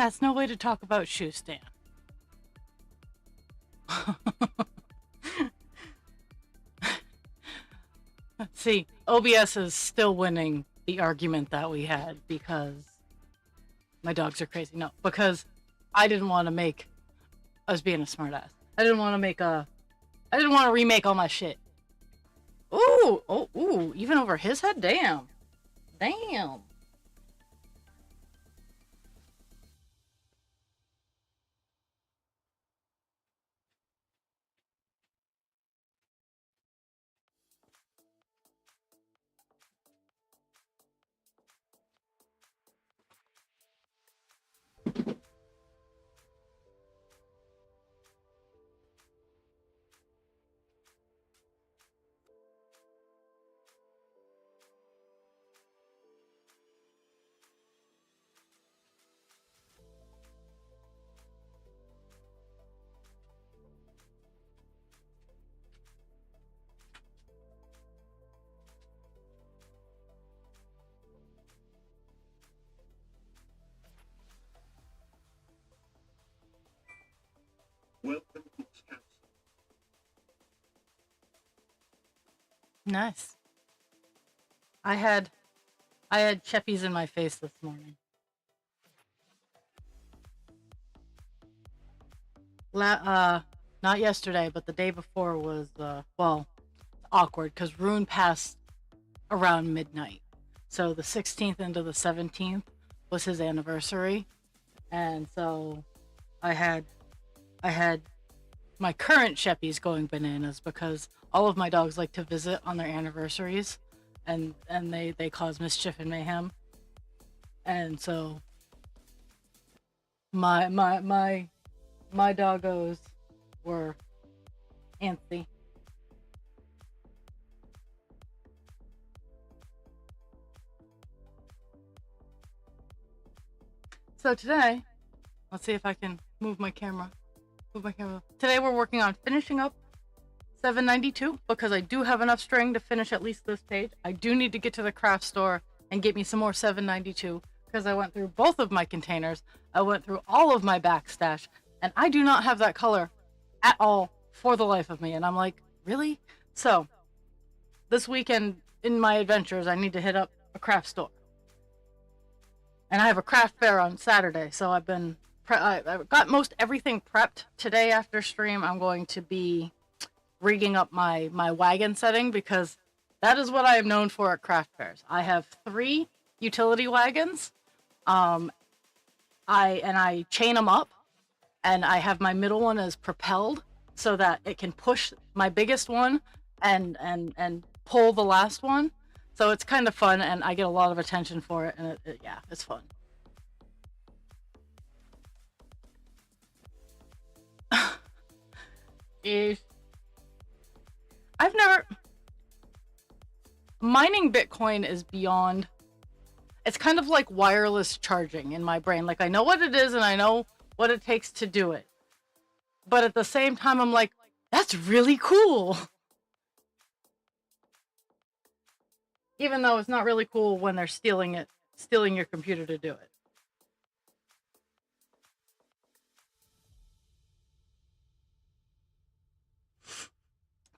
That's no way to talk about shoe stand. See, OBS is still winning the argument that we had because my dogs are crazy. No, because I didn't want to make us being a smartass. I didn't want to remake all my shit. Ooh, oh, ooh, even over his head? Damn. Damn. Welcome to Wisconsin. Nice. I had cheppies in my face this morning. Not yesterday, but the day before was well, awkward because Rune passed around midnight. So the 16th into the 17th was his anniversary, and so I had my current Sheppies going bananas because all of my dogs like to visit on their anniversaries, and they cause mischief and mayhem, and so my doggos were antsy. So today, let's see if I can move my camera. Today we're working on finishing up 792 because I do have enough string to finish at least this page. I do need to get to the craft store and get me some more 792 because I went through both of my containers. I went through all of my backstash, and I do not have that color at all for the life of me. And I'm like, really? So this weekend in my adventures, I need to hit up a craft store. And I have a craft fair on Saturday, so I've got most everything prepped. Today after stream, I'm going to be rigging up my wagon setting because that is what I am known for at craft fairs. I have 3 utility wagons. I chain them up, and I have my middle one as propelled so that it can push my biggest one and pull the last one. So it's kind of fun, and I get a lot of attention for it, and yeah, it's fun. I've never... Mining Bitcoin is beyond... It's kind of like wireless charging in my brain. Like, I know what it is, and I know what it takes to do it. But at the same time, I'm like, that's really cool. Even though it's not really cool when they're stealing your computer to do it.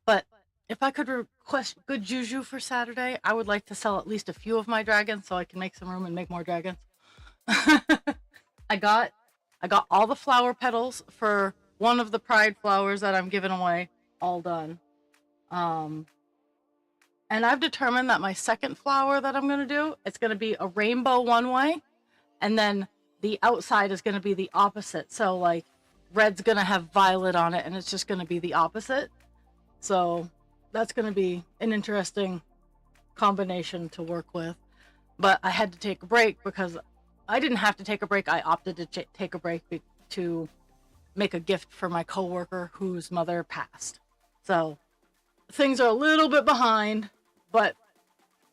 But if I could request good juju for Saturday, I would like to sell at least a few of my dragons so I can make some room and make more dragons. I got all the flower petals for one of the pride flowers that I'm giving away, all done. And I've determined that my second flower that I'm going to do, it's going to be a rainbow one way, and then the outside is going to be the opposite. So, like, red's going to have violet on it, and it's just going to be the opposite. So, that's going to be an interesting combination to work with. But I had to take a break because I didn't have to take a break. I opted to take a break to make a gift for my coworker whose mother passed. So, things are a little bit behind, but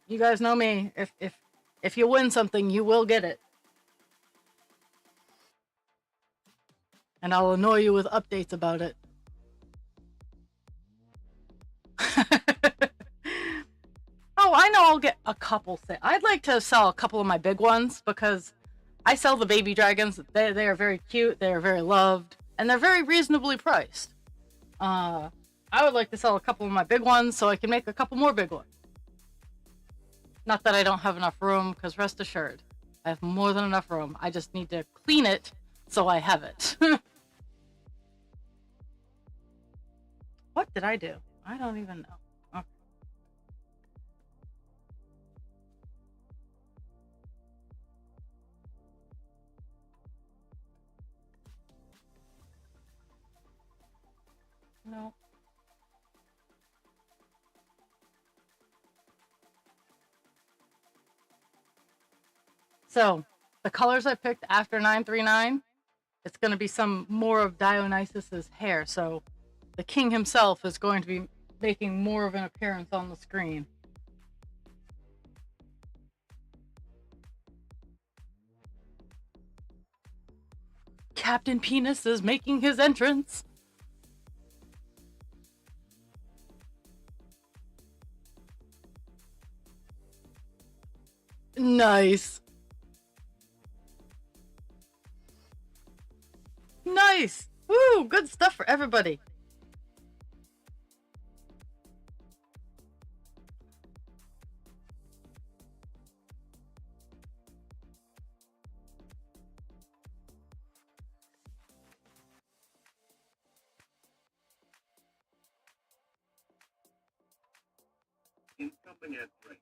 you guys know me. If you win something, you will get it. And I'll annoy you with updates about it. Oh, I know I'll get a couple. I'd like to sell a couple of my big ones because I sell the baby dragons. They are very cute. They are very loved, and they're very reasonably priced. I would like to sell a couple of my big ones so I can make a couple more big ones. Not that I don't have enough room, because rest assured, I have more than enough room. I just need to clean it so I have it. What did I do? I don't even know. Okay. No. So, the colors I picked after 939, it's going to be some more of Dionysus's hair. So, the king himself is going to be making more of an appearance on the screen. Captain Penis is making his entrance. Nice. Nice. Woo, good stuff for everybody. Incoming ad break.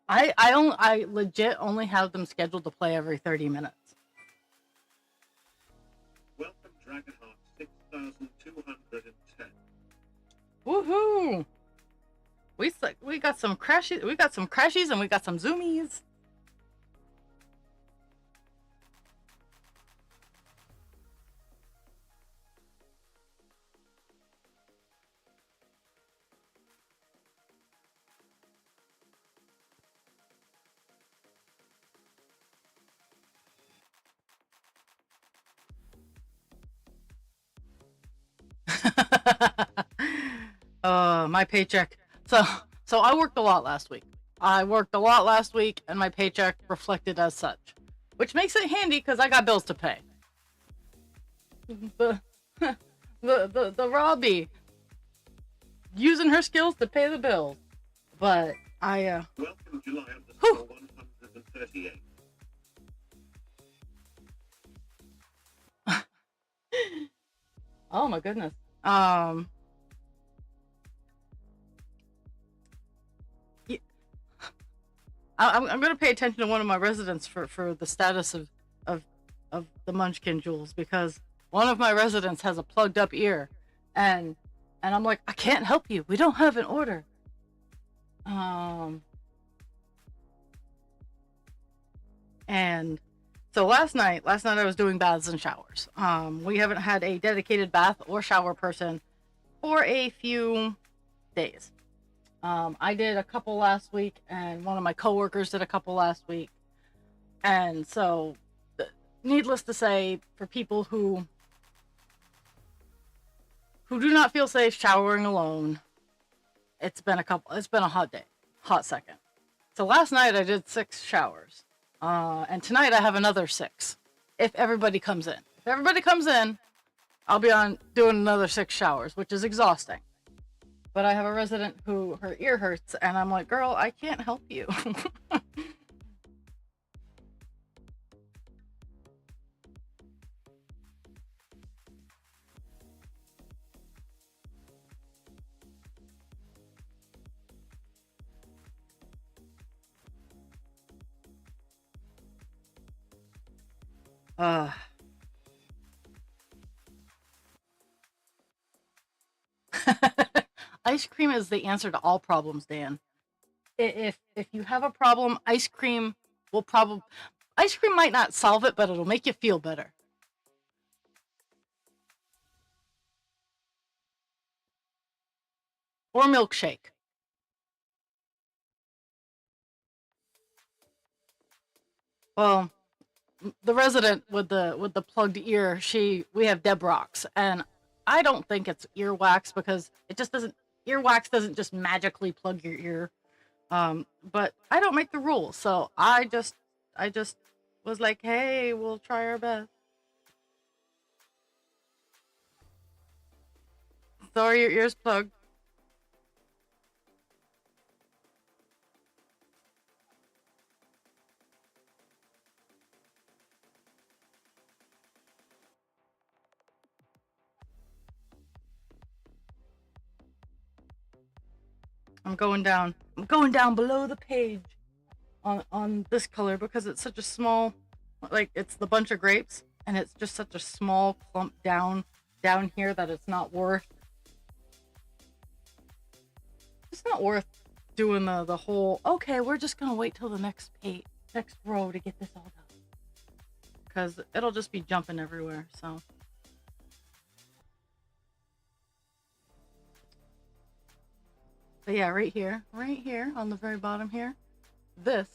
I legit only have them scheduled to play every 30 minutes. Welcome Dragonheart 6210. Woohoo! We got some crashies, and we got some zoomies. My paycheck. So I worked a lot last week. And my paycheck reflected as such, which makes it handy because I got bills to pay. The Robbie using her skills to pay the bills, but I Welcome July _ 138. Oh my goodness. I'm gonna pay attention to one of my residents for the status of the Munchkin jewels, because one of my residents has a plugged up ear, and I'm like, I can't help you. We don't have an order. And so last night I was doing baths and showers. We haven't had a dedicated bath or shower person for a few days. I did a couple last week, and one of my coworkers did a couple last week. And so, needless to say, for people who do not feel safe showering alone, it's been a hot day, hot second. So last night I did 6 showers. And tonight I have another 6. If everybody comes in. If everybody comes in, I'll be on doing another 6 showers, which is exhausting. But I have a resident who her ear hurts, and I'm like, girl, I can't help you. ice cream is the answer to all problems, Dan. If you have a problem, ice cream might not solve it, but it'll make you feel better. Or milkshake. Well, the resident with the plugged ear, we have Deb Rocks, and I don't think it's earwax because it just doesn't. Earwax doesn't just magically plug your ear. But I don't make the rules, so I just was like, hey, we'll try our best. So are your ears plugged? I'm going down below the page on this color because it's such a small, like it's the bunch of grapes, and it's just such a small clump down here that it's not worth doing the whole, okay, we're just gonna wait till the next row to get this all done, because it'll just be jumping everywhere. So but yeah, right here on the very bottom here, this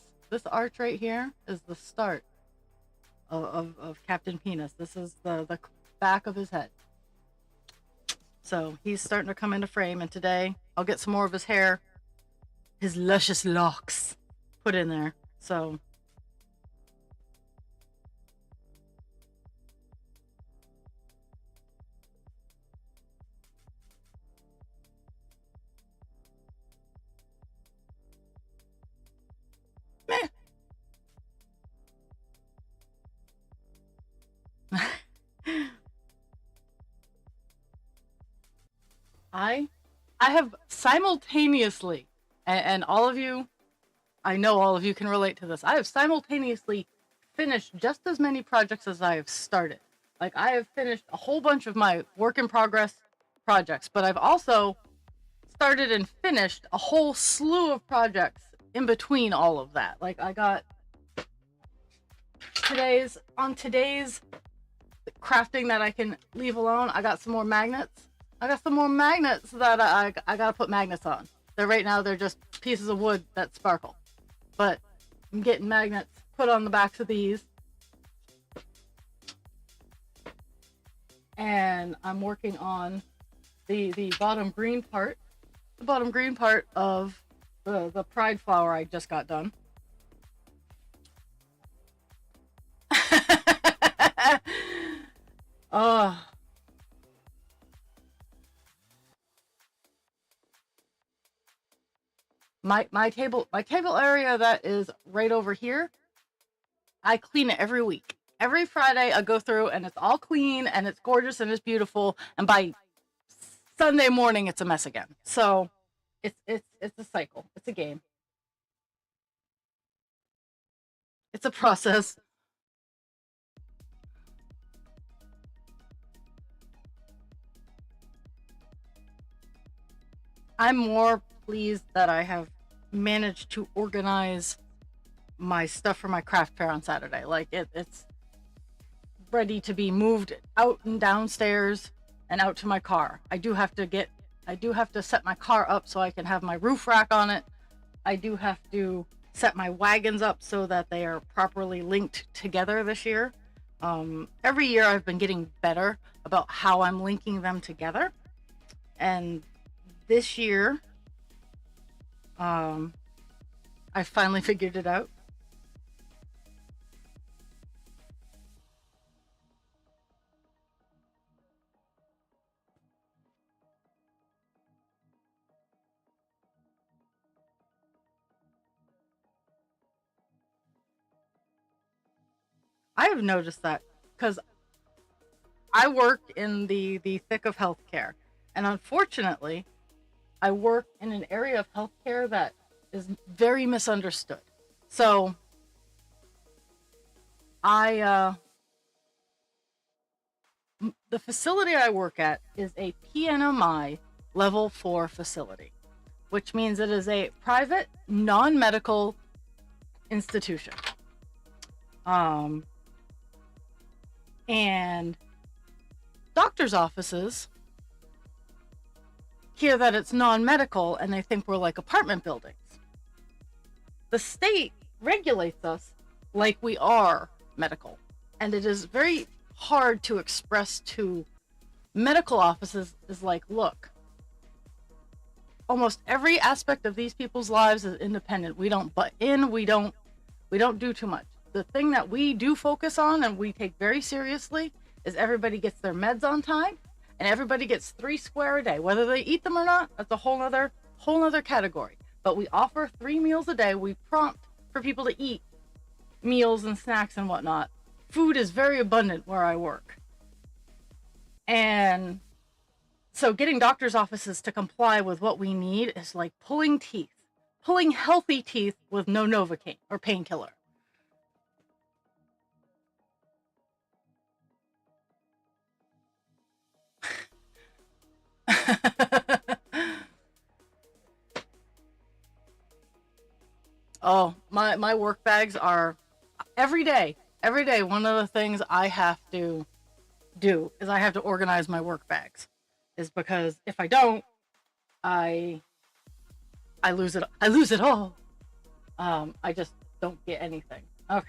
arch right here is the start of Captain Penis. This is the back of his head. So he's starting to come into frame, and today I'll get some more of his hair, his luscious locks, put in there. So meh. I have simultaneously, and all of you, I know all of you can relate to this. I have simultaneously finished just as many projects as I have started. Like, I have finished a whole bunch of my work in progress projects, but I've also started and finished a whole slew of projects in between all of that. Like, I got today's crafting that I can leave alone. I got some more magnets. That I gotta put magnets on. Right now they're just pieces of wood that sparkle, but I'm getting magnets put on the backs of these, and I'm working on the bottom green part of the pride flower I just got done. My table area that is right over here, I clean it every week. Every Friday I go through and it's all clean and it's gorgeous and it's beautiful, and by Sunday morning it's a mess again. So it's a cycle. It's a game. It's a process. I'm more pleased that I have managed to organize my stuff for my craft fair on Saturday. Like, it's ready to be moved out and downstairs and out to my car. I do have to set my car up so I can have my roof rack on it. I do have to set my wagons up so that they are properly linked together this year. Every year I've been getting better about how I'm linking them together. And this year, I finally figured it out. I have noticed that because I work in the thick of healthcare, and unfortunately, I work in an area of healthcare that is very misunderstood. So the facility I work at is a PNMI level 4 facility, which means it is a private, non-medical institution. And doctors' offices hear that it's non-medical and they think we're like apartment buildings. The state regulates us like we are medical, and it is very hard to express to medical offices is like, look, almost every aspect of these people's lives is independent. We don't butt in, we don't do too much. The thing that we do focus on and we take very seriously is everybody gets their meds on time and everybody gets 3 square a day. Whether they eat them or not, that's a whole nother category. But we offer 3 meals a day. We prompt for people to eat meals and snacks and whatnot. Food is very abundant where I work. And so getting doctors' offices to comply with what we need is like pulling healthy teeth with no Novocaine or painkiller. Oh, my work bags are every day. One of the things I have to do is I have to organize my work bags, is because if I don't, I lose it. I lose it all. I just don't get anything. Okay.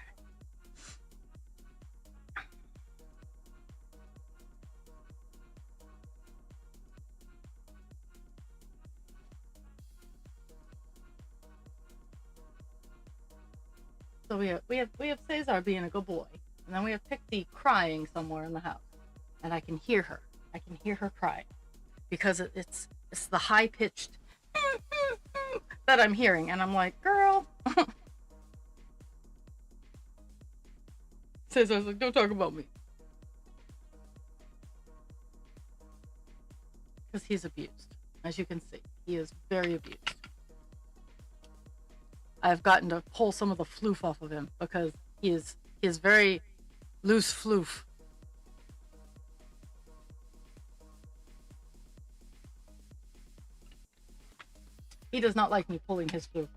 So we have Cesar being a good boy, and then we have Pixie crying somewhere in the house, and I can hear her. I can hear her crying because it's the high pitched that I'm hearing, and I'm like, girl. Cesar's like, don't talk about me, because he's abused. As you can see, he is very abused. I've gotten to pull some of the floof off of him because he is very loose floof. He does not like me pulling his floof.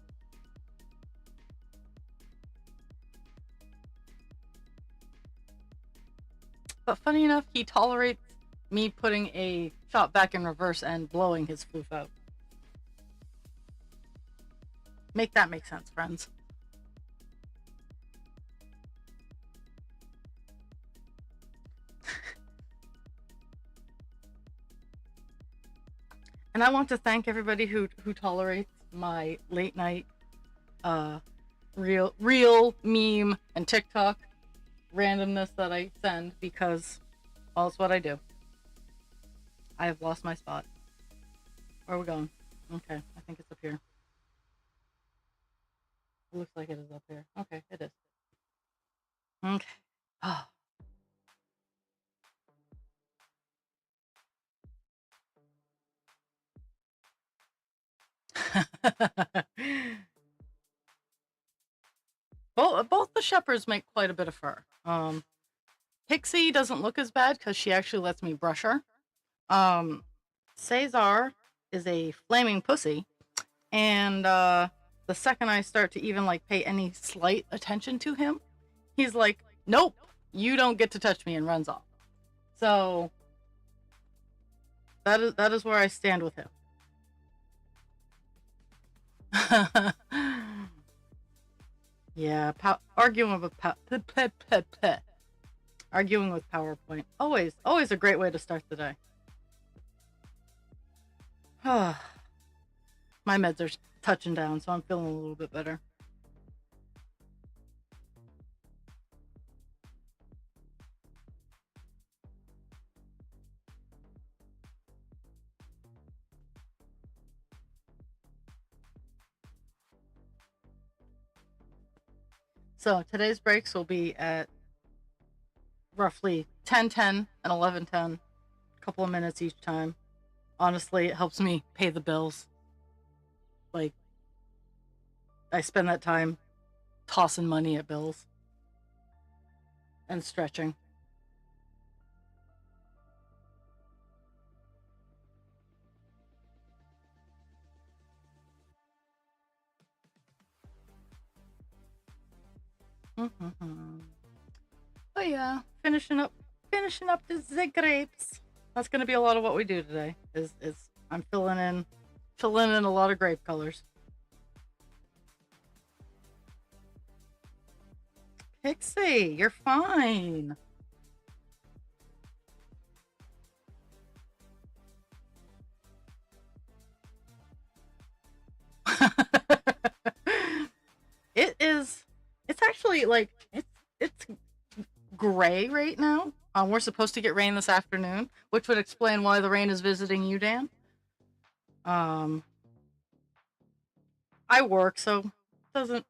But funny enough, he tolerates me putting a shot back in reverse and blowing his floof out. Make that make sense, friends. And I want to thank everybody who tolerates my late night real meme and TikTok randomness that I send, because, well, it's what I do. I have lost my spot. Where are we going? Okay, I think it's up here. It looks like it is up here. Okay, it is. Okay. Oh. Both the shepherds make quite a bit of fur. Pixie doesn't look as bad because she actually lets me brush her. Cesar is a flaming pussy, and the second I start to even like pay any slight attention to him, he's like, nope, you don't get to touch me, and runs off. So that is where I stand with him. Yeah, arguing with PowerPoint, always a great way to start the day. My meds are touching down, so I'm feeling a little bit better. So today's breaks will be at roughly 10:10 and 11:10, a couple of minutes each time. Honestly, it helps me pay the bills. Like, I spend that time tossing money at bills and stretching. Mm-hmm. But yeah, finishing up the grapes. That's gonna be a lot of what we do today. Is I'm filling in a lot of grape colors. Pixie, you're fine. It is. It's actually like it's gray right now. We're supposed to get rain this afternoon, which would explain why the rain is visiting you, Dan. Um, I work, so it doesn't.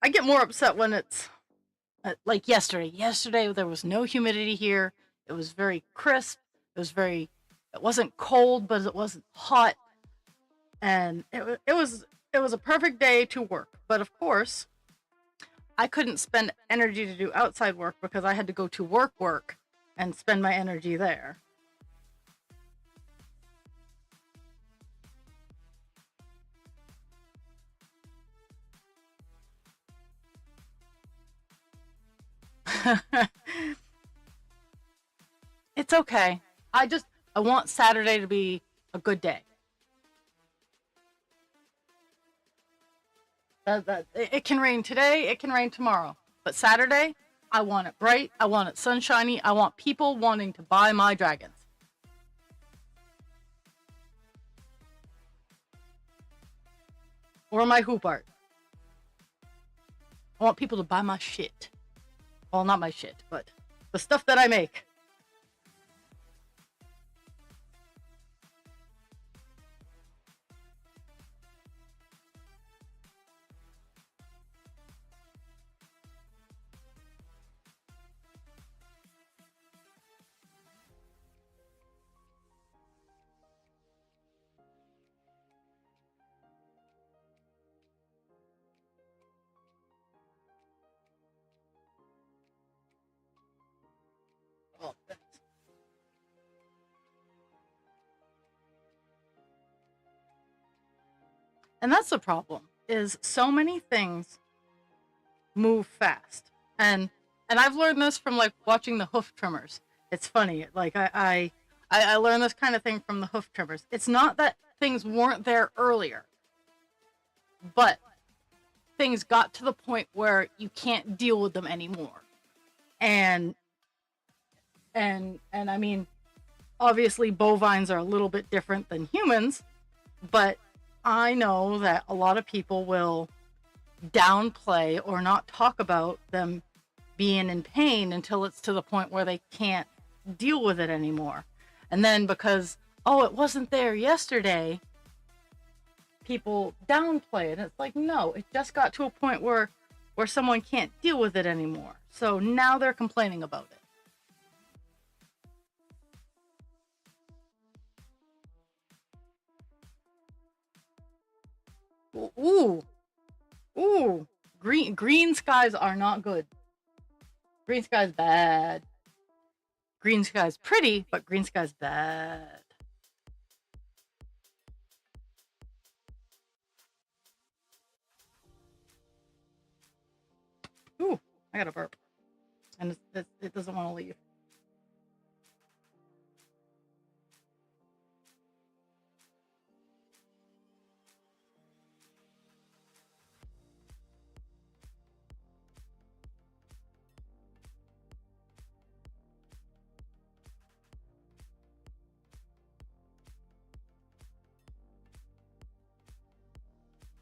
I get more upset when it's like yesterday. Yesterday there was no humidity here. It was very crisp. It was very. It wasn't cold, but it wasn't hot, and it was a perfect day to work. But of course, I couldn't spend energy to do outside work because I had to go to work and spend my energy there. It's okay. I want Saturday to be a good day. It can rain today, it can rain tomorrow, but Saturday, I want it bright. I want it sunshiny. I want people wanting to buy my dragons or my hoop art. I want people to buy my shit. Well, not my shit, but the stuff that I make. Oh, and that's the problem. Is so many things move fast, and I've learned this from like watching the hoof trimmers. It's funny. Like I learned this kind of thing from the hoof trimmers. It's not that things weren't there earlier, but things got to the point where you can't deal with them anymore. And and I mean, obviously bovines are a little bit different than humans, but I know that a lot of people will downplay or not talk about them being in pain until it's to the point where they can't deal with it anymore. And then because, oh, it wasn't there yesterday, people downplay it. It's like, no, it just got to a point where someone can't deal with it anymore. So now they're complaining about it. Ooh, ooh, green skies are not good. Green sky's bad. Green sky's pretty, but green sky's bad. Ooh, I got a burp, and it doesn't want to leave.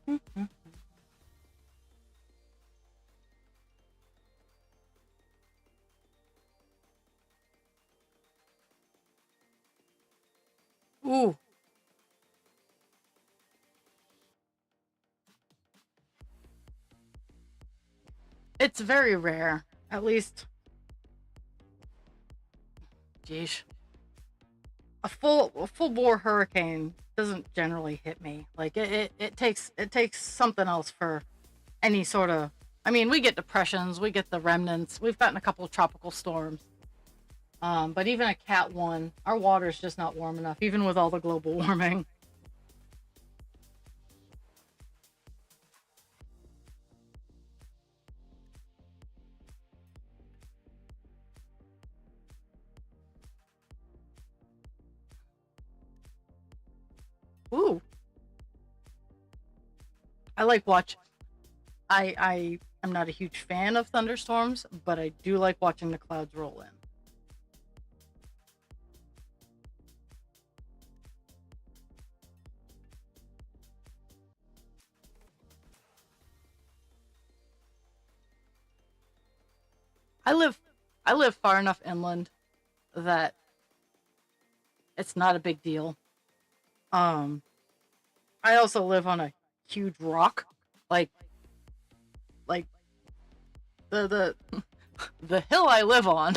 Mhm. Ooh, it's very rare. At least, geez, a full bore hurricane doesn't generally hit me. Like it takes something else for any sort of. I mean, we get depressions, we get the remnants. We've gotten a couple of tropical storms. But even a Cat 1, our water's just not warm enough, even with all the global warming. Ooh, I like watch. I am not a huge fan of thunderstorms, but I do like watching the clouds roll in. I live I live far enough inland that it's not a big deal. Um, I also live on a huge rock, like like the the hill I live on,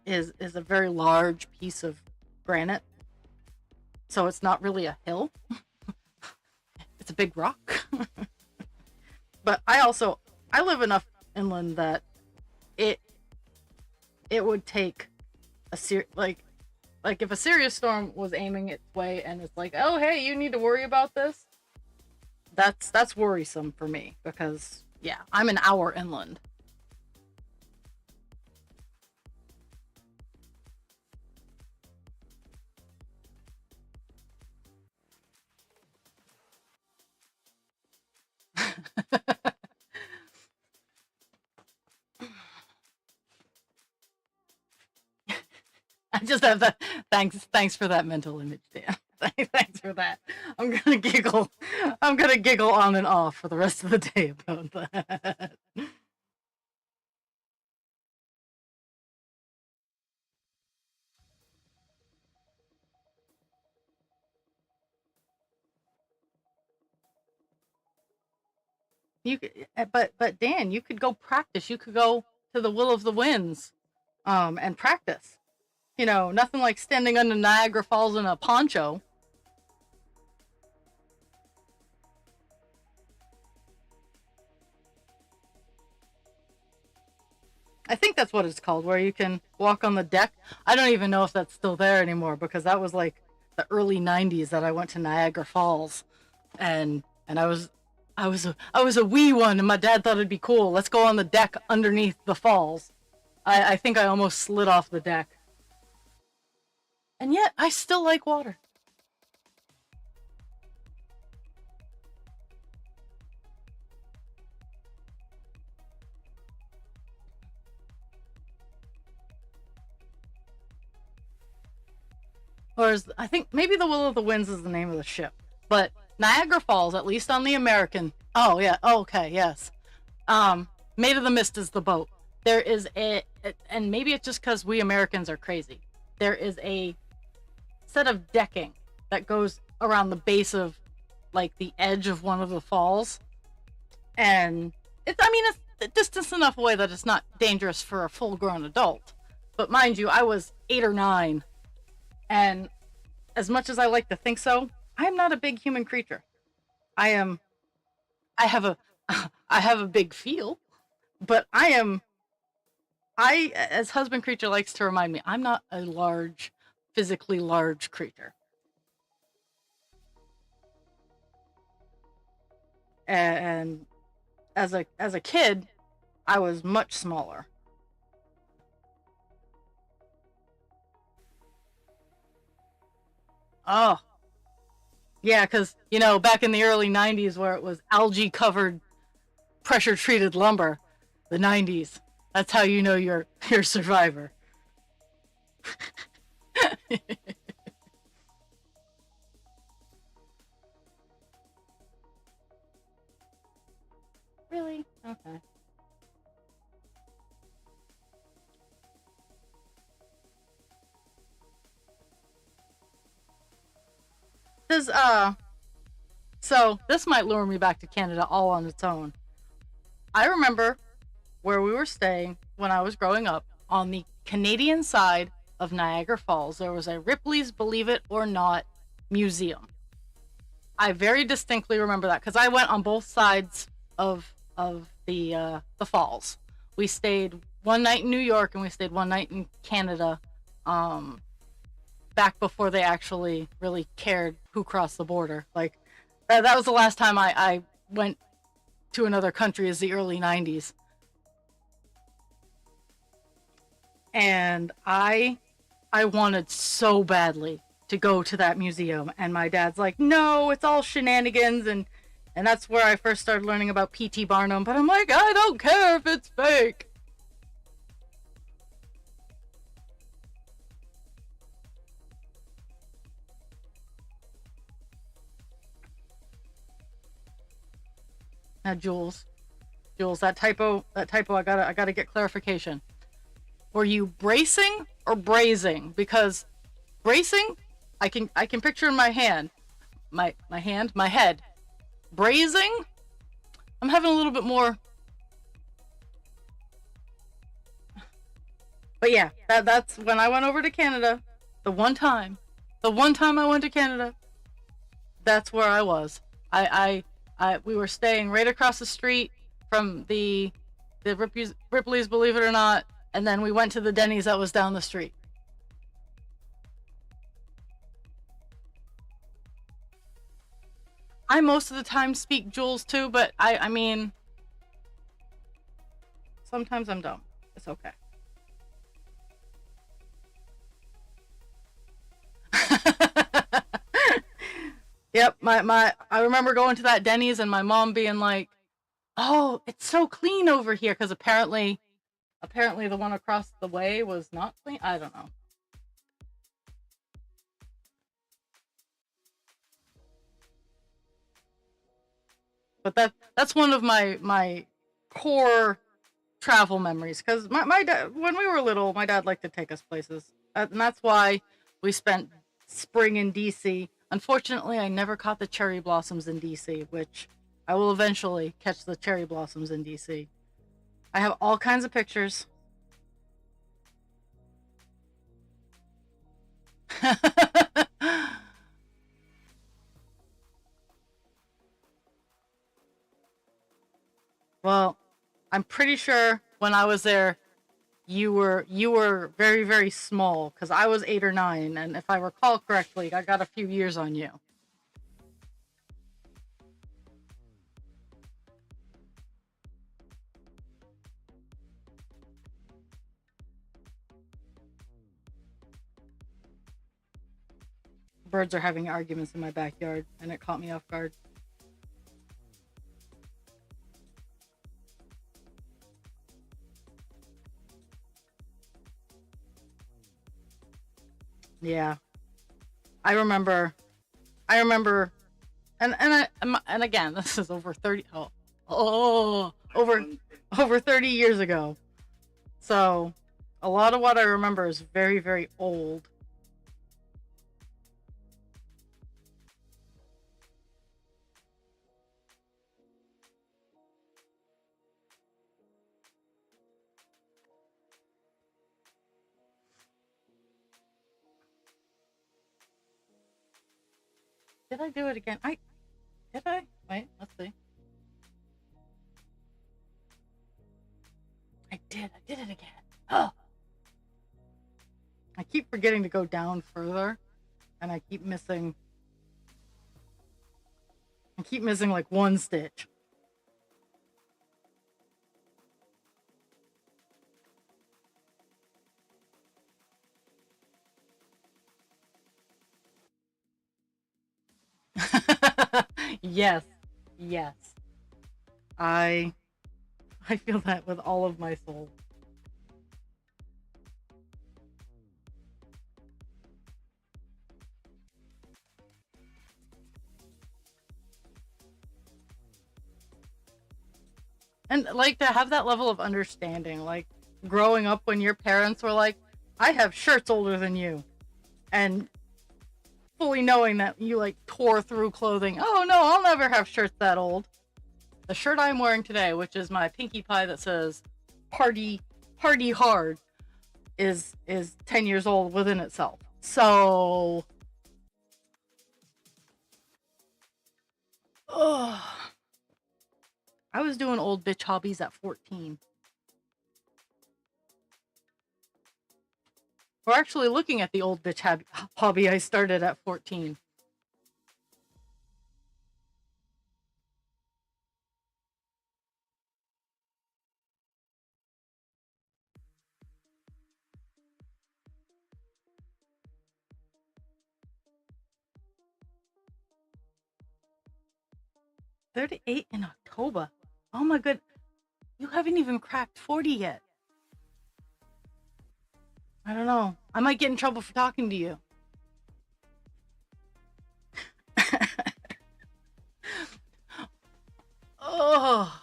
is a very large piece of granite, so it's not really a hill. It's a big rock. But I live enough inland that it it would take like if a serious storm was aiming its way and it's like, oh hey, you need to worry about this. That's worrisome for me because yeah, I'm an hour inland. I just have that. Thanks for that mental image, Dan. Thanks for that. I'm gonna giggle. I'm gonna giggle on and off for the rest of the day about that. But Dan, you could go practice. You could go to the Will of the Winds, and practice. You know, nothing like standing under Niagara Falls in a poncho. I think that's what it's called, where you can walk on the deck. I don't even know if that's still there anymore because that was like the early '90s that I went to Niagara Falls, and I was a wee one, and my dad thought it'd be cool. Let's go on the deck underneath the falls. I think I almost slid off the deck, and yet I still like water. Whereas I think maybe the Will of the Winds is the name of the ship, but Niagara Falls, at least on the American. Oh yeah, okay, yes. Maid of the Mist is the boat. There is and maybe it's just because we Americans are crazy. There is a set of decking that goes around the base of like the edge of one of the falls, and it's a distance enough away that it's not dangerous for a full-grown adult. But mind you, I was 8 or 9, and as much as I like to think so, I'm not a big human creature. I am. I have a. I have a big feel, but I am. I, as husband creature likes to remind me, I'm not a large, physically large creature. And as a kid, I was much smaller. Oh, yeah, because back in the early '90s, where it was algae covered, pressure treated lumber, the '90s. That's how you know you're a survivor. Really? Okay. This so this might lure me back to Canada all on its own. I remember where we were staying when I was growing up on the Canadian side of Niagara Falls. There was a Ripley's Believe It or Not museum. I very distinctly remember that because I went on both sides of the falls. We stayed one night in New York and we stayed one night in Canada. Um, Back before they actually really cared who crossed the border. Like that was the last time I went to another country, is the early '90s, and I wanted so badly to go to that museum. And my dad's like, no, it's all shenanigans. And that's where I first started learning about P.T. Barnum. But I'm like, I don't care if it's fake. Now, Jules, that typo, I gotta get clarification. Were you bracing or brazing? Because bracing, I can picture in my hand, my head. Brazing, I'm having a little bit more. But yeah, that's when I went over to Canada. The one time I went to Canada, that's where I was. We were staying right across the street from the Ripley's, believe it or not, and then we went to the Denny's that was down the street. I most of the time speak Jules too, but I mean, sometimes I'm dumb. It's okay. Yep, I remember going to that Denny's and my mom being like, "Oh, it's so clean over here," because apparently the one across the way was not clean. I don't know. But that's one of my core travel memories, because my dad, when we were little, my dad liked to take us places, and that's why we spent spring in DC. Unfortunately, I never caught the cherry blossoms in DC, which I will eventually catch the cherry blossoms in DC. I have all kinds of pictures. Well, I'm pretty sure when I was there, you were very, very small, because I was 8 or 9, and if I recall correctly, I got a few years on you. Birds are having arguments in my backyard, and it caught me off guard. Yeah, I remember. I remember, and again, this is over 30. Oh, over 30 years ago. So, a lot of what I remember is very, very old. Did I do it again? I did I? Wait, let's see. I did. I did it again. Oh, I keep forgetting to go down further, and I keep missing. I keep missing like one stitch. Yes, yes. I I feel that with all of my soul. And like to have that level of understanding, like growing up when your parents were like, I have shirts older than you, and fully knowing that you like tore through clothing. Oh no, I'll never have shirts that old. The shirt I'm wearing today, which is my Pinkie Pie that says party hard, is 10 years old within itself. So, ugh, I was doing old bitch hobbies at 14. We're actually looking at the old bitch hobby I started at 14. 38 in October. Oh my good. You haven't even cracked 40 yet. I don't know. I might get in trouble for talking to you. Oh.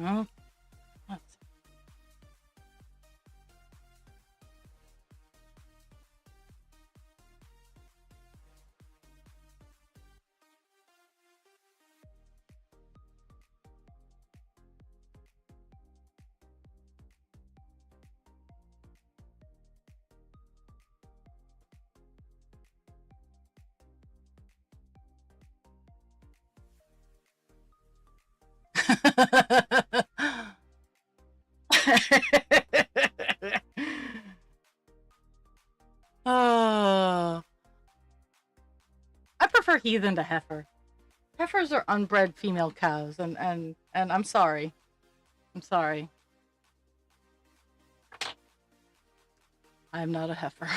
Oh, let's see. Oh, I prefer heathen to heifer. Heifers are unbred female cows, and I'm sorry. I'm sorry. I'm not a heifer.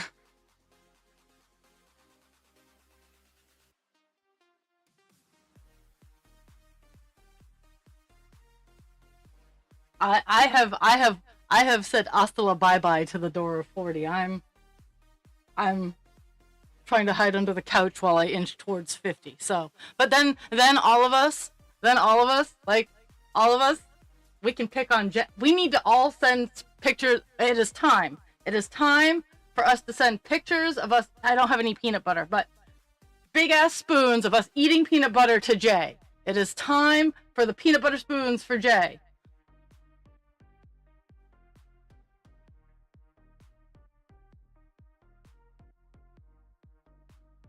I have said hasta la bye bye to the door of 40. I'm trying to hide under the couch while I inch towards 50. So, but then all of us, like all of us, we can pick on we need to all send pictures. It is time. It is time for us to send pictures of us. I don't have any peanut butter, but big ass spoons of us eating peanut butter to Jay. It is time for the peanut butter spoons for Jay.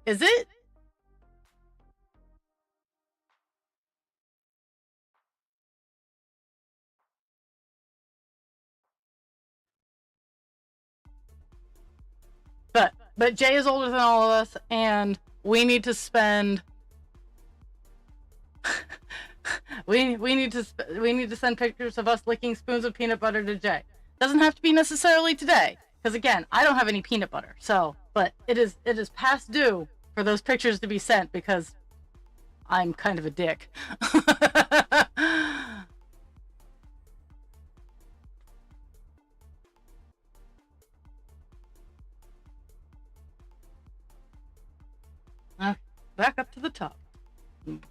Is it? But Jay is older than all of us, and we need to spend. we need to send pictures of us licking spoons of peanut butter to Jay. Doesn't have to be necessarily today, because again, I don't have any peanut butter. So, but it is past due for those pictures to be sent because I'm kind of a dick. Back up to the top.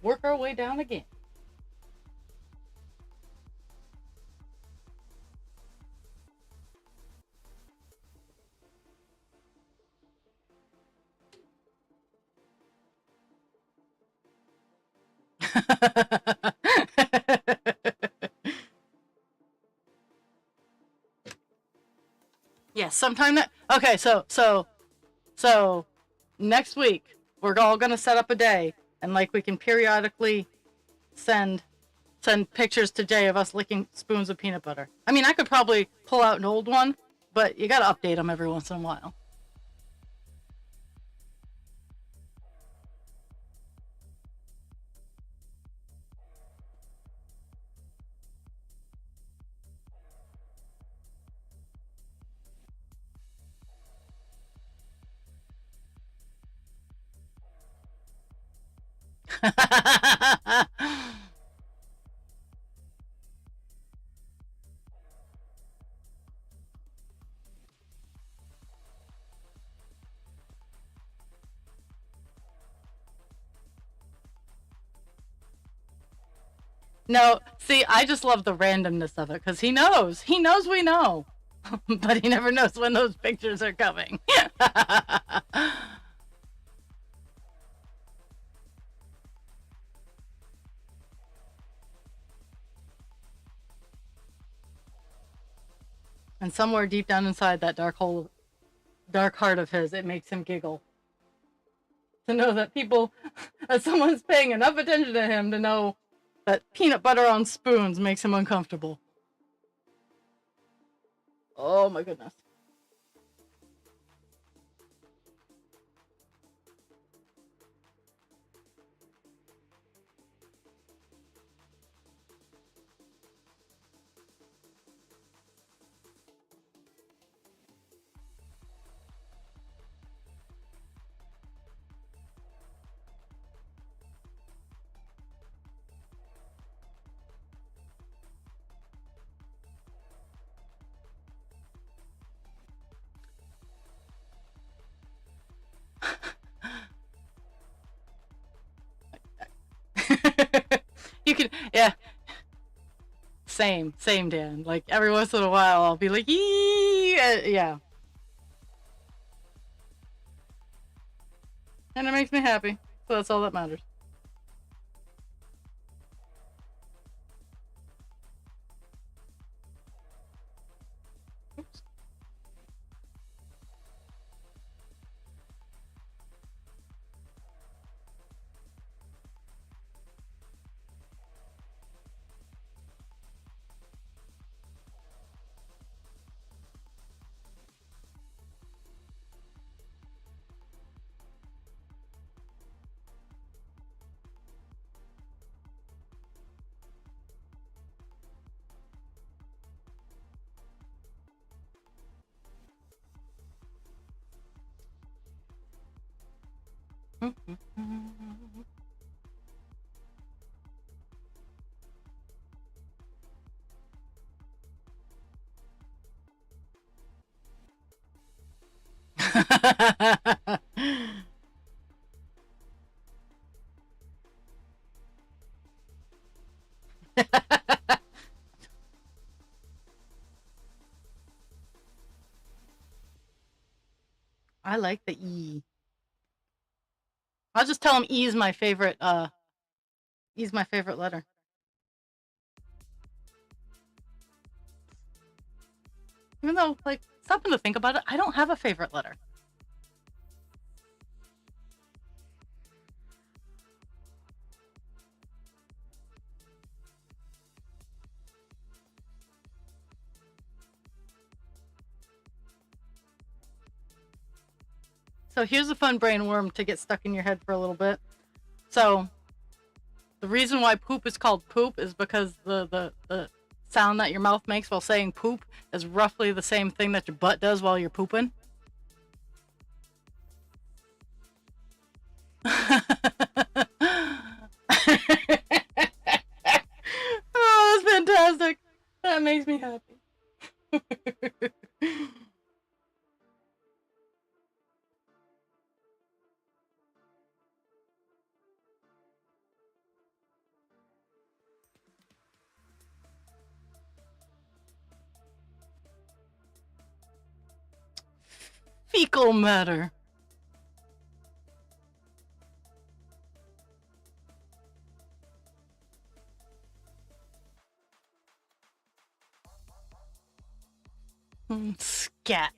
Work our way down again. Yes, sometime okay, so next week we're all gonna set up a day and like we can periodically send pictures to Jay of us licking spoons of peanut butter. I mean, I could probably pull out an old one, but you gotta update them every once in a while. No, see, I just love the randomness of it because he knows we know, but he never knows when those pictures are coming. And somewhere deep down inside that dark heart of his, it makes him giggle to know that that someone's paying enough attention to him to know that peanut butter on spoons makes him uncomfortable. Oh my goodness. Same, Dan. Like every once in a while, I'll be like, "Yee!" Yeah, and it makes me happy. So that's all that matters. Oops. I like the E. I'll just tell him E is my favorite. E is my favorite letter. Even though, like, stopping to think about it, I don't have a favorite letter. So here's a fun brain worm to get stuck in your head for a little bit. So the reason why poop is called poop is because the sound that your mouth makes while saying poop is roughly the same thing that your butt does while you're pooping. Oh, that's fantastic. That makes me happy. Fecal matter. Scat.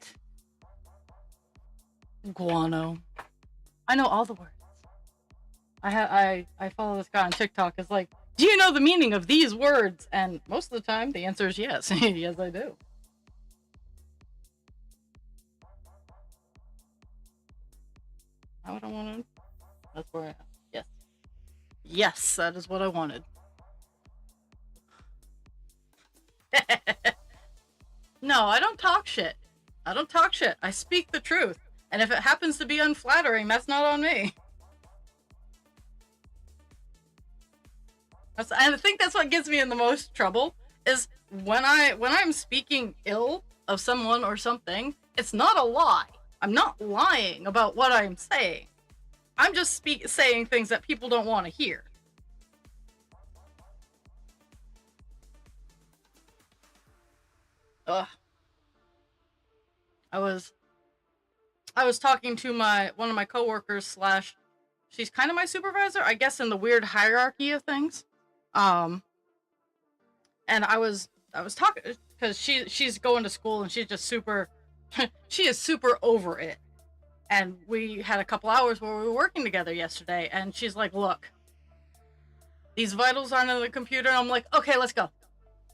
Guano. I know all the words. I follow this guy on TikTok. It's like, do you know the meaning of these words? And most of the time, the answer is yes. Yes, I do. How would I want to? That's where I am. Yes. Yes, that is what I wanted. No, I don't talk shit. I don't talk shit. I speak the truth. And if it happens to be unflattering, that's not on me. I think that's what gets me in the most trouble is when I'm speaking ill of someone or something, it's not a lie. I'm not lying about what I'm saying. I'm just saying things that people don't want to hear. Ugh. I was talking to one of my coworkers slash she's kind of my supervisor, I guess, in the weird hierarchy of things. And I was talking because she's going to school and she's just super she is super over it. And we had a couple hours where we were working together yesterday, and she's like, look, these vitals aren't in the computer. And I'm like, okay, let's go.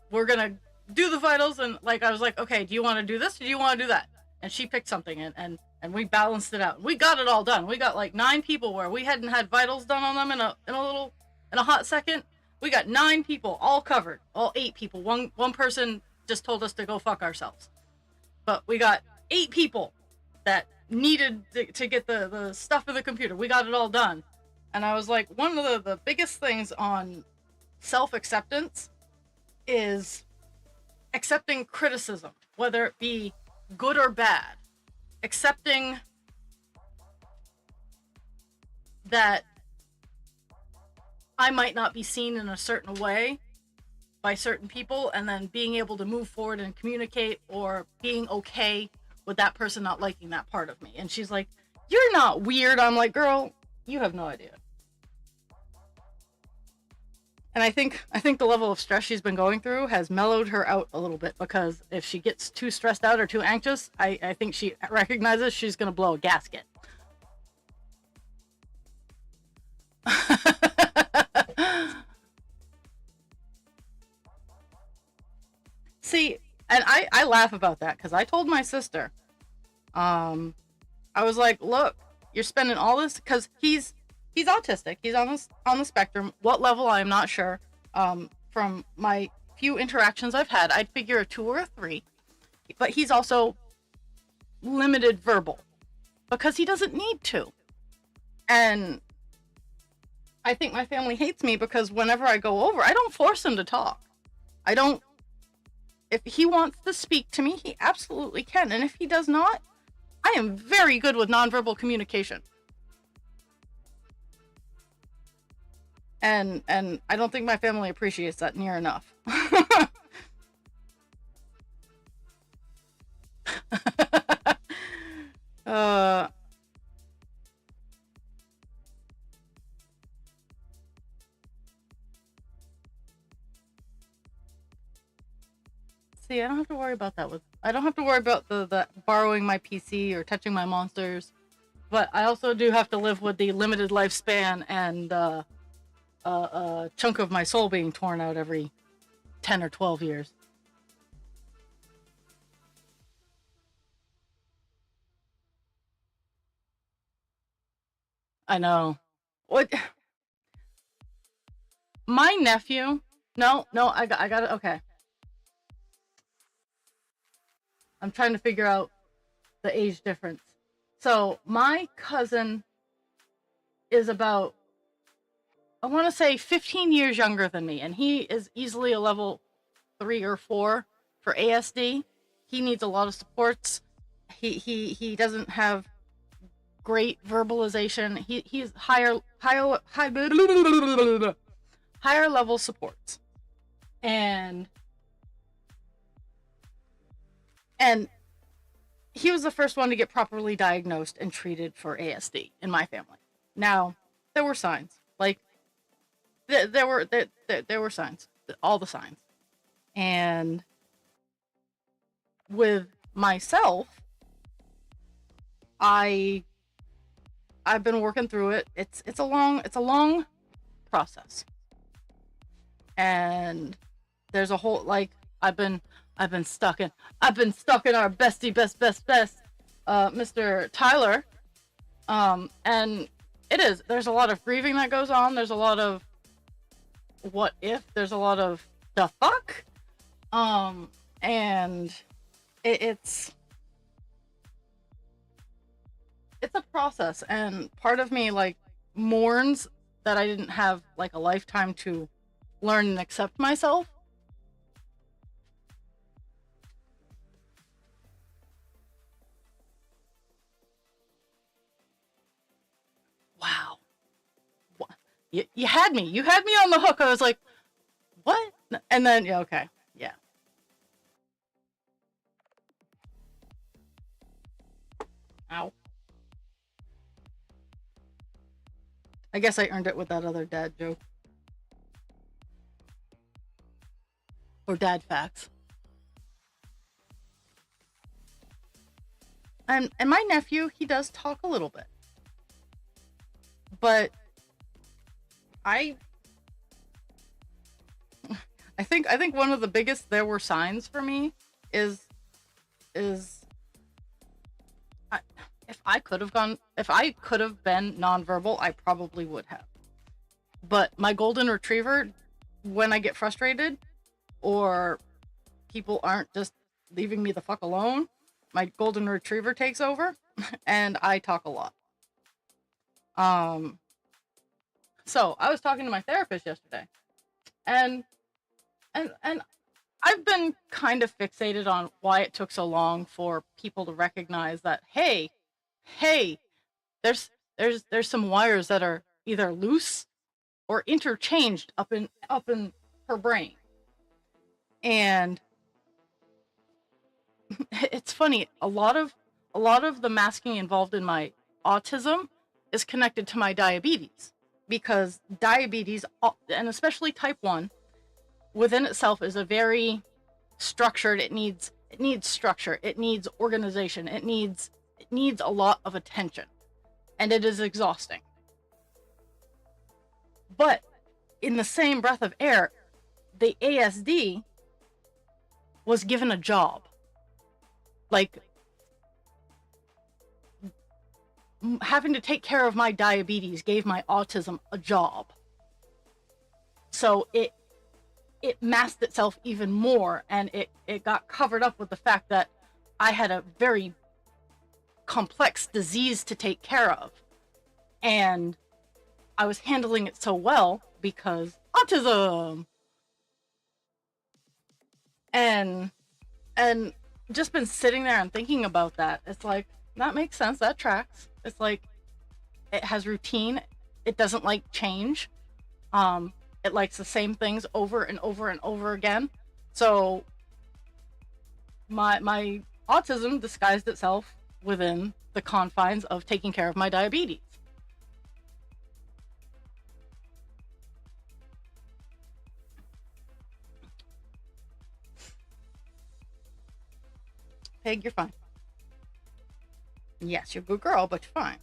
We're gonna do the vitals. And like I was like, okay, do you want to do this or do you want to do that? And she picked something and we balanced it out. We got it all done. We got like 9 people where we hadn't had vitals done on them in a hot second. We got 9 people all covered. All 8 people. One person just told us to go fuck ourselves. But we got 8 people that needed to get the stuff in the computer. We got it all done. And I was like, one of the biggest things on self-acceptance is accepting criticism, whether it be good or bad. Accepting that I might not be seen in a certain way by certain people, and then being able to move forward and communicate, or being okay with that person not liking that part of me. And she's like, "You're not weird." I'm like, "Girl, you have no idea." And I think the level of stress she's been going through has mellowed her out a little bit, because if she gets too stressed out or too anxious, I think she recognizes she's gonna blow a gasket. See, and I laugh about that, because I told my sister, I was like, "Look, you're spending all this," because he's autistic. He's on the spectrum. What level, I'm not sure. From my few interactions I've had, I'd figure a 2 or a 3. But he's also limited verbal, because he doesn't need to. And I think my family hates me because whenever I go over, I don't force him to talk. I don't. If he wants to speak to me, he absolutely can. And if he does not, I am very good with nonverbal communication. And I don't think my family appreciates that near enough. uh See, I don't have to worry about that with I don't have to worry about the borrowing my PC or touching my monsters. But I also do have to live with the limited lifespan and a chunk of my soul being torn out every 10 or 12 years. I know. What? My nephew? No, I got it. Okay. I'm trying to figure out the age difference. So my cousin is about, I want to say, 15 years younger than me, and he is easily a level 3 or 4 for ASD. He needs a lot of supports. He doesn't have great verbalization. He's higher level supports. And he was the first one to get properly diagnosed and treated for ASD in my family. Now, there were signs. Like, there were signs. All the signs. And with myself, I've been working through it. It's a long process. And there's a whole, like, I've been stuck in our bestie best Mr. Tyler. And there's a lot of grieving that goes on. There's a lot of what if, there's a lot of the fuck. And it's a process, and part of me, like, mourns that I didn't have, like, a lifetime to learn and accept myself. Wow. You had me. You had me on the hook. I was like, what? And then, yeah, okay. Yeah. Ow. I guess I earned it with that other dad joke. Or dad facts. And my nephew, he does talk a little bit. But I think one of the biggest there were signs for me is if I could have been nonverbal, I probably would have. But my golden retriever, when I get frustrated or people aren't just leaving me the fuck alone, my golden retriever takes over and I talk a lot. So I was talking to my therapist yesterday, and I've been kind of fixated on why it took so long for people to recognize that, hey, there's some wires that are either loose or interchanged up in her brain. And it's funny, a lot of the masking involved in my autism is connected to my diabetes, because diabetes, and especially type 1, within itself is a very structured, it needs structure, it needs organization, it needs a lot of attention, and it is exhausting. But in the same breath of air, the ASD was given a job. Like, having to take care of my diabetes gave my autism a job. So it masked itself even more, and it got covered up with the fact that I had a very complex disease to take care of. And I was handling it so well because autism. And just been sitting there and thinking about that. It's like, that makes sense, that tracks. It's like, it has routine, it doesn't like change. It likes the same things over and over and over again. So my autism disguised itself within the confines of taking care of my diabetes. Peg, you're fine. Yes, you're a good girl, but you're fine.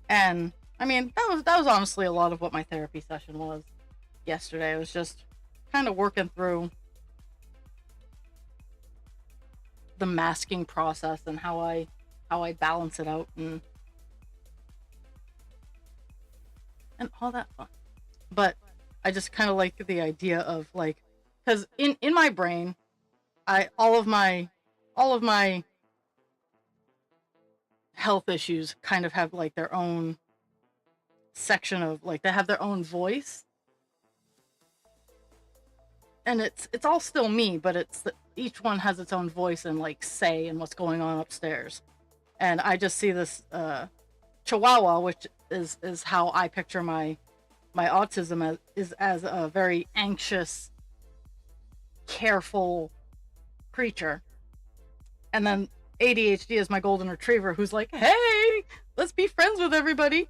And I mean, that was honestly a lot of what my therapy session was yesterday. It was just kind of working through the masking process and how I balance it out and all that fun. But I just kind of like the idea of, like, because in my brain, all of my health issues kind of have like their own section of, like, they have their own voice, and it's all still me, but each one has its own voice and like say and what's going on upstairs. And I just see this chihuahua, which is how I picture my autism as a very anxious, careful creature. And then ADHD is my golden retriever, who's like, hey, let's be friends with everybody.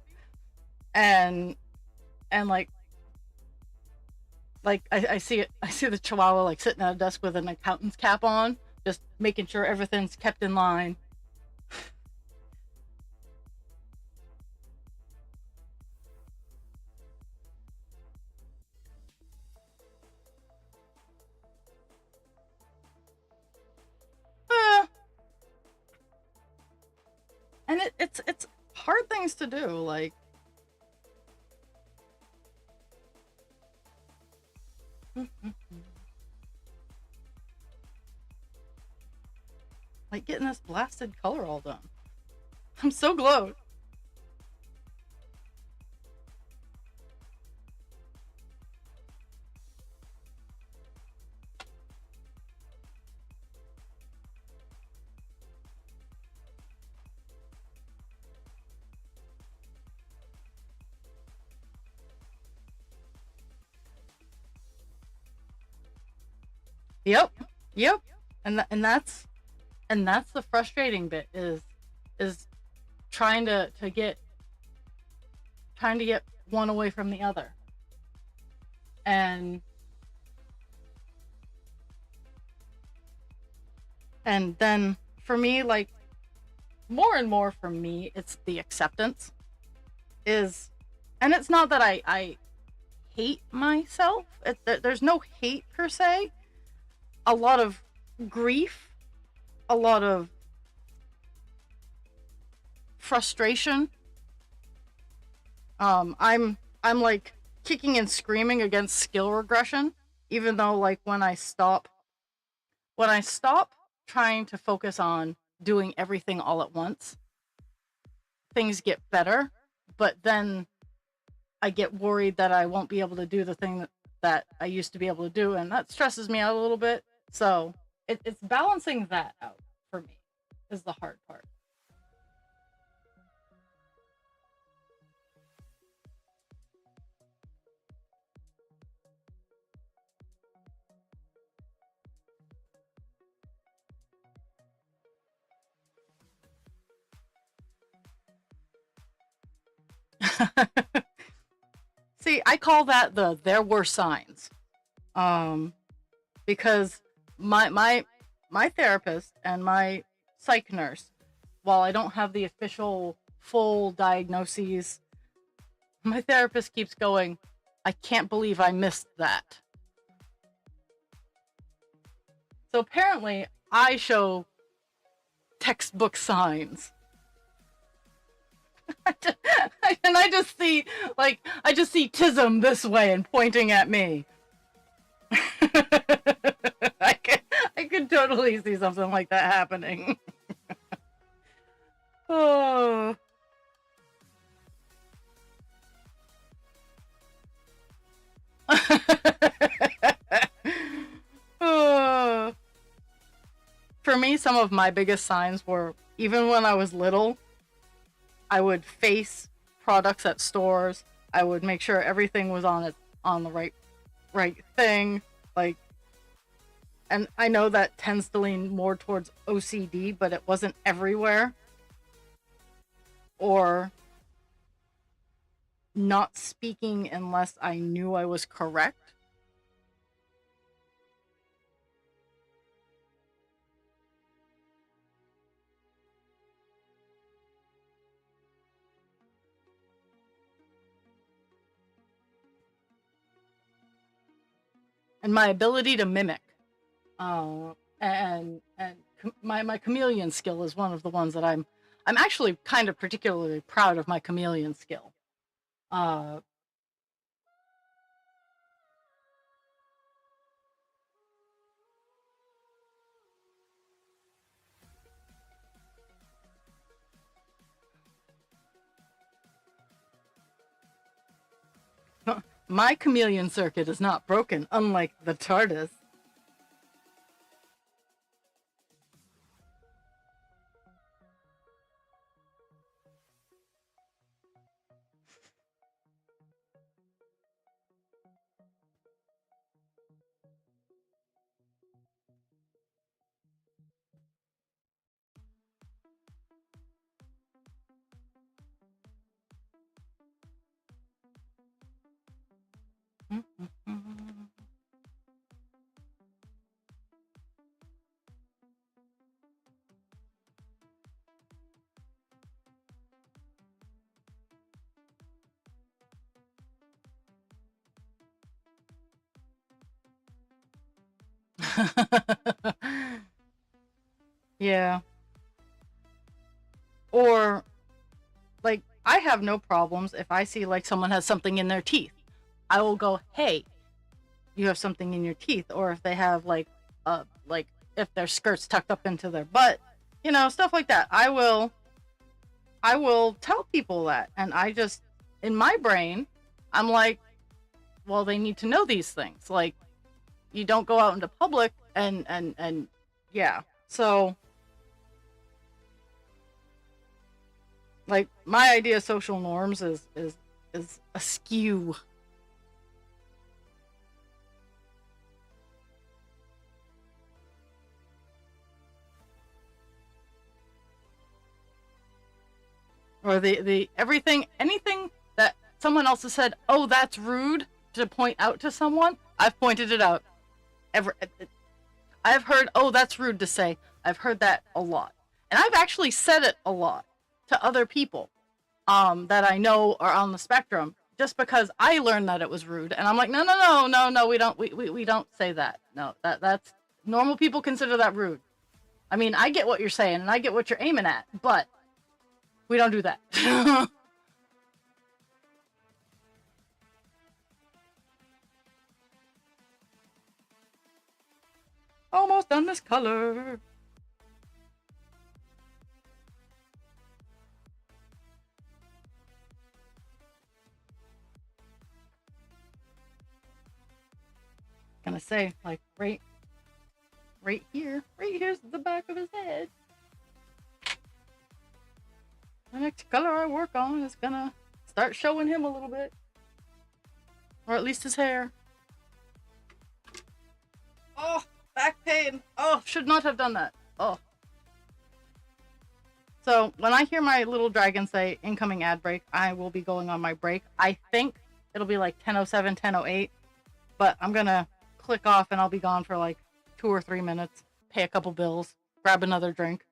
And like I see the chihuahua like sitting at a desk with an accountant's cap on, just making sure everything's kept in line. And it's hard things to do, like like getting this blasted color all done. I'm so glowed. Yep. And that's the frustrating bit, is trying to get one away from the other. And then for me, like, more and more for me, it's the acceptance is, and it's not that I hate myself. There's no hate per se. A lot of grief, a lot of frustration. I'm like kicking and screaming against skill regression, even though, like, when I stop trying to focus on doing everything all at once, things get better. But then I get worried that I won't be able to do the thing that I used to be able to do, and that stresses me out a little bit. So it's balancing that out for me is the hard part. See, I call that the there were signs. Because my therapist and my psych nurse, while I don't have the official full diagnoses, my therapist keeps going, I can't believe I missed that. So apparently I show textbook signs. And I just see Tism this way and pointing at me. I could totally see something like that happening. Oh. Oh. For me, some of my biggest signs were, even when I was little, I would face products at stores. I would make sure everything was on the right thing. Like, and I know that tends to lean more towards OCD, but it wasn't everywhere. Or not speaking unless I knew I was correct. And my ability to mimic, and my chameleon skill is one of the ones that I'm actually kind of particularly proud of my chameleon skill. My chameleon circuit is not broken, unlike the TARDIS. Yeah. Or, like, I have no problems if I see, like, someone has something in their teeth. I will go, hey, you have something in your teeth. Or if they have, like, if their skirt's tucked up into their butt, stuff like that. I will tell people that. And I just, in my brain, I'm like, well, they need to know these things. Like, you don't go out into public and yeah. So, like, my idea of social norms is askew. Or the anything that someone else has said, oh, that's rude, to point out to someone, I've pointed it out. I've heard, oh, that's rude to say. I've heard that a lot. And I've actually said it a lot to other people that I know are on the spectrum, just because I learned that it was rude. And I'm like, no, we don't say that. No, that's normal people consider that rude. I mean, I get what you're saying and I get what you're aiming at, but we don't do that. Almost done this color. Gonna say, like, right here's the back of his head. The next color I work on is gonna start showing him a little bit. Or at least his hair. Oh, back pain. Oh, should not have done that. Oh. So when I hear my little dragon say incoming ad break, I will be going on my break. I think it'll be like 10:07, 10:08, but I'm going to click off and I'll be gone for like 2 or 3 minutes, pay a couple bills, grab another drink.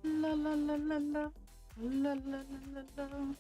La la la la la la la la la.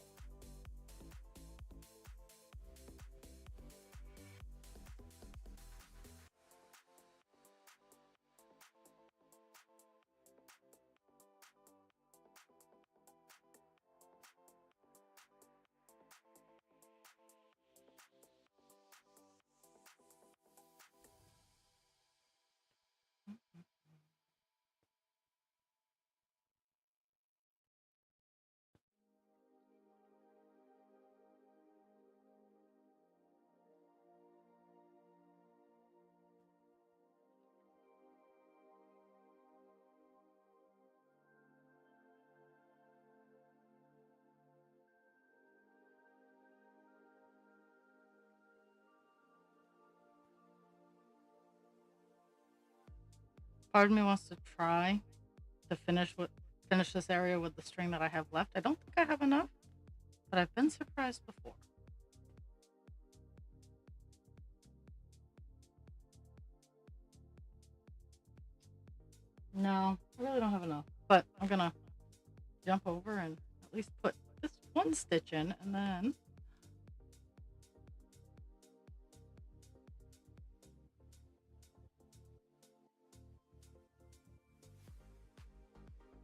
Part of me wants to try to finish this area with the string that I have left. I don't think I have enough, but I've been surprised before. No, I really don't have enough, but I'm gonna jump over and at least put this one stitch in, and then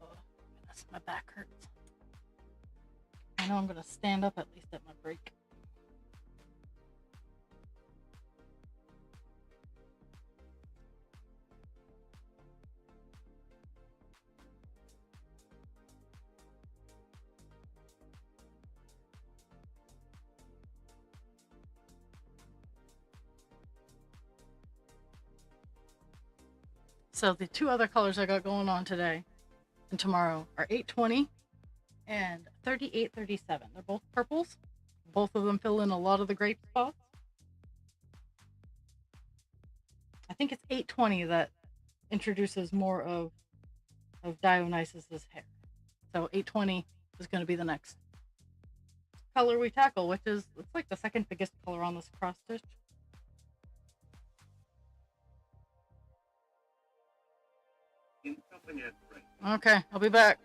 oh goodness, my back hurts. I know I'm gonna stand up at least at my break. So the two other colors I got going on today and tomorrow are 820 and 3837. They're both purples. Both of them fill in a lot of the great spots. I think it's 820 that introduces more of Dionysus's hair. So 820 is going to be the next color we tackle, which is, it's like the second biggest color on this cross stitch. Incoming at rate. Okay, I'll be back.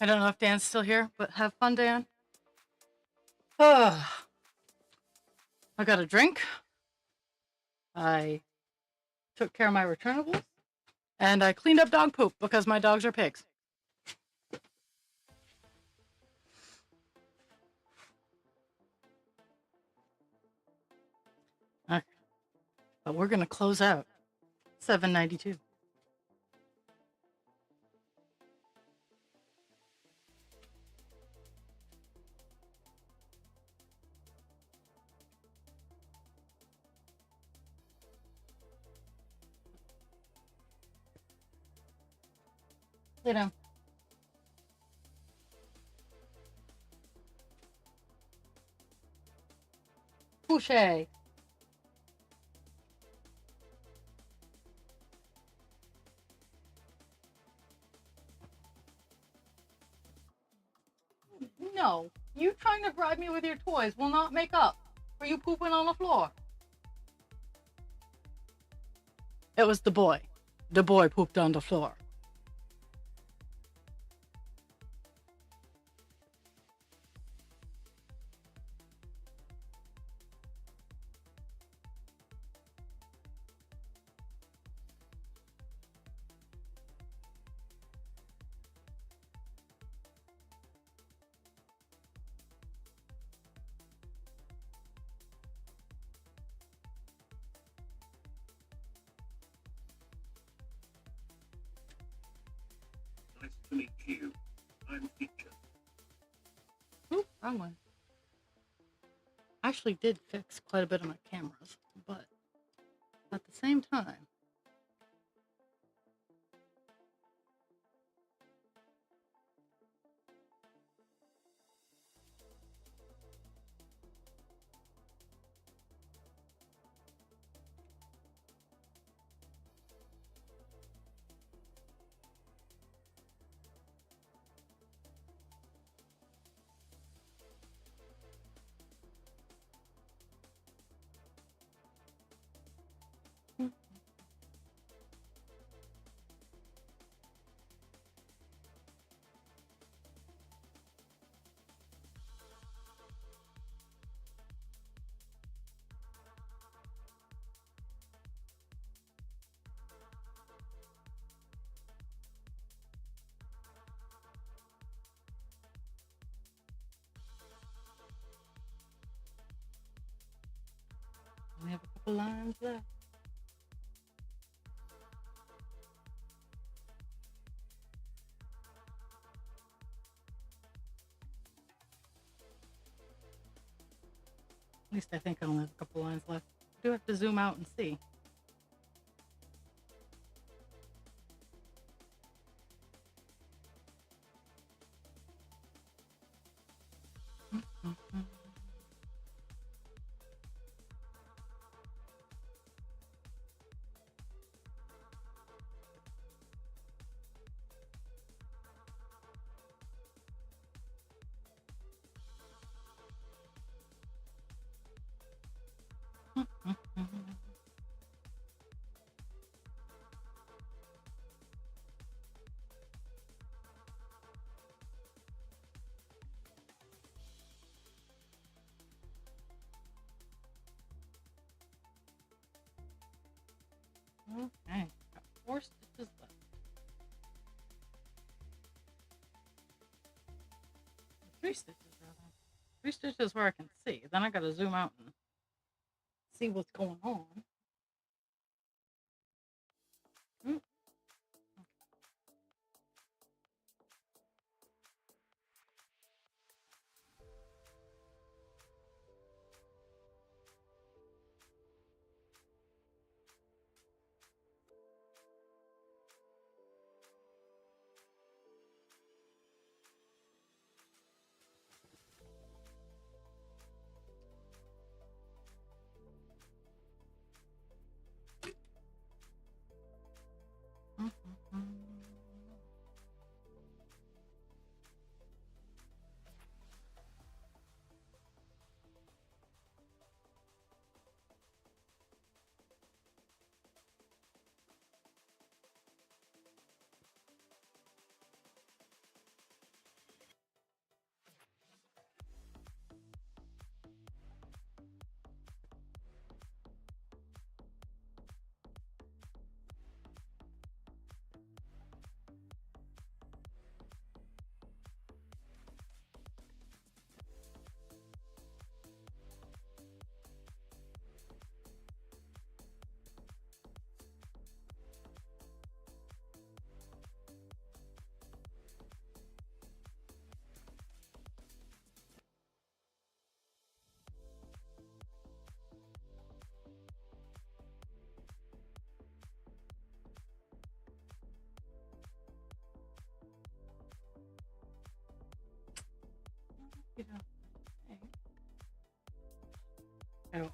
I don't know if Dan's still here, but have fun, Dan. I got a drink. I took care of my returnables. And I cleaned up dog poop because my dogs are pigs. Okay. But we're going to close out 792. Lay down. Couche. No. You trying to bribe me with your toys will not make up for you pooping on the floor. It was the boy. The boy pooped on the floor. Nice to meet you. I'm Stitchin. Oop, wrong one. I actually did fix quite a bit of my cameras, but at the same time, we have a couple lines left. At least I think I only have a couple lines left. I do have to zoom out and see. Okay, got 4 stitches left. 3 stitches rather. 3 stitches where I can see. Then I gotta zoom out and see what's going on. Mm. You know, okay. Gotta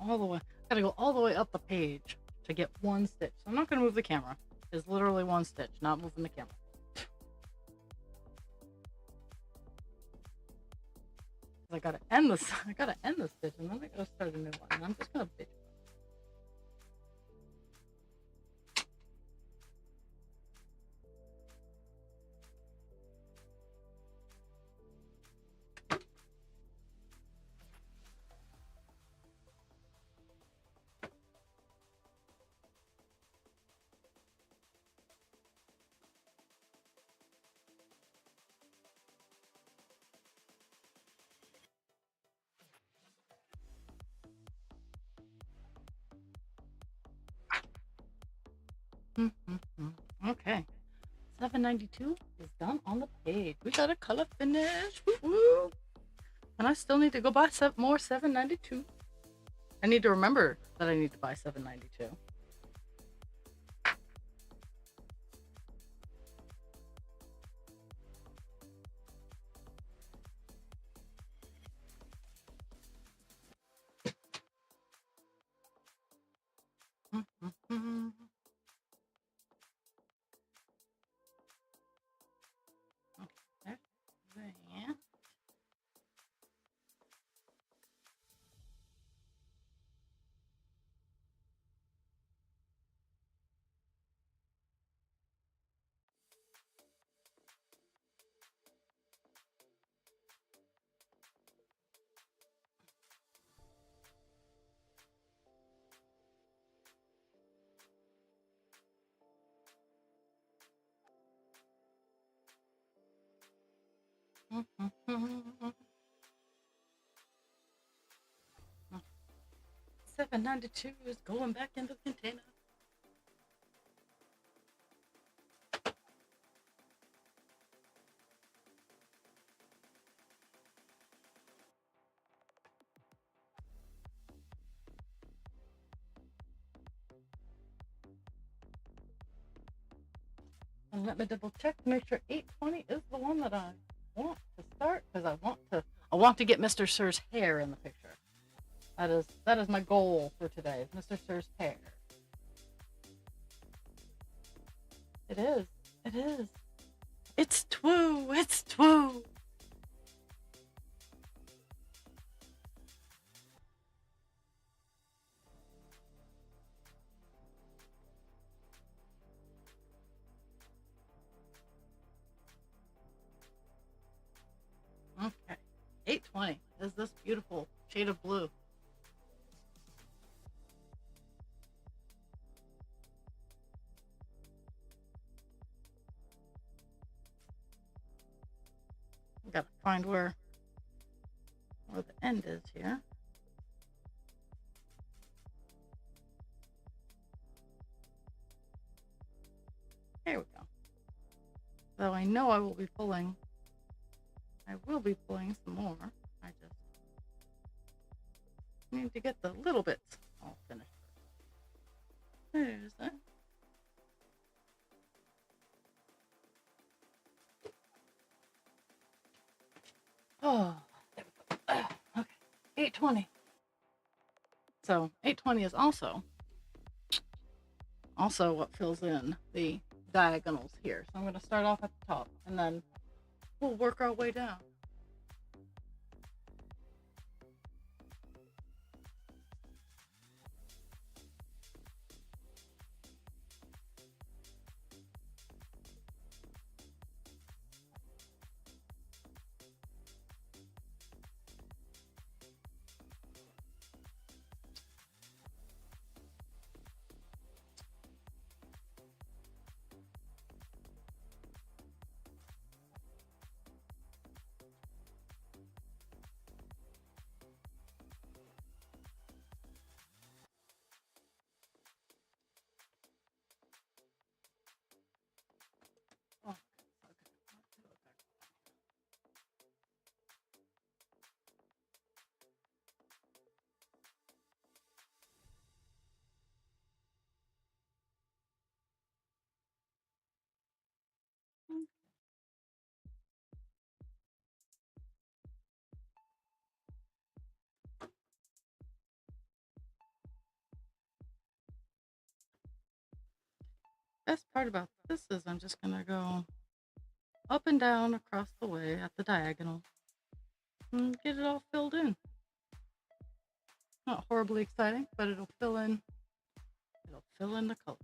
go all the way up the page to get one stitch. So I'm not gonna move the camera. It's literally one stitch, not moving the camera. I gotta end this. I gotta end the stitch, and then I gotta start a new one. And I'm just gonna bitch. Okay, 792 is done on the page. We got a color finish. Woo-woo. And I still need to go buy more 792. I need to remember that I need to buy 792. Yeah. 792 is going back into the container. And let me double check to make sure 820 is the one that I want to start, because I want to get Mr. Sir's hair in the picture. That is my goal for today, Mr. Sir's hair. It is. It is. It's twoo. It's twoo. Okay. 820 is this beautiful shade of blue. I gotta find where the end is here. There we go. Though I know I will be pulling some more. I just need to get the little bits all finished. There's that. Oh, there we go. Okay, 820. So 820 is also what fills in the diagonals here. So I'm going to start off at the top, and then we'll work our way down. best part about this is I'm just gonna go up and down across the way at the diagonal and get it all filled in. Not horribly exciting, but it'll fill in the color.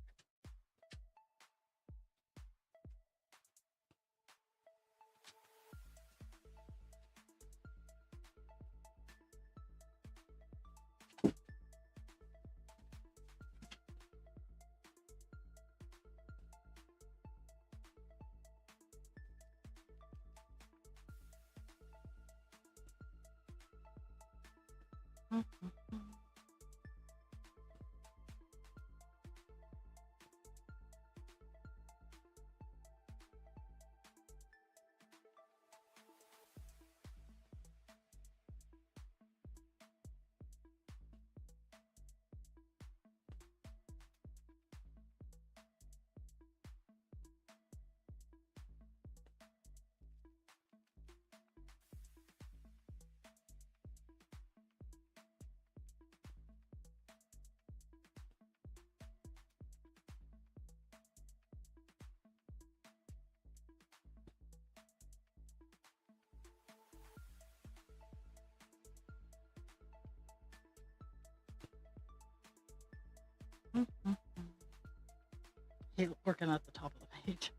Hate working at the top of the page.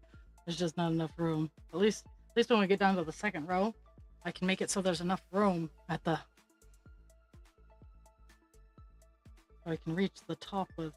There's just not enough room. At least when we get down to the second row, I can make it so there's enough room at the so I can reach the top with.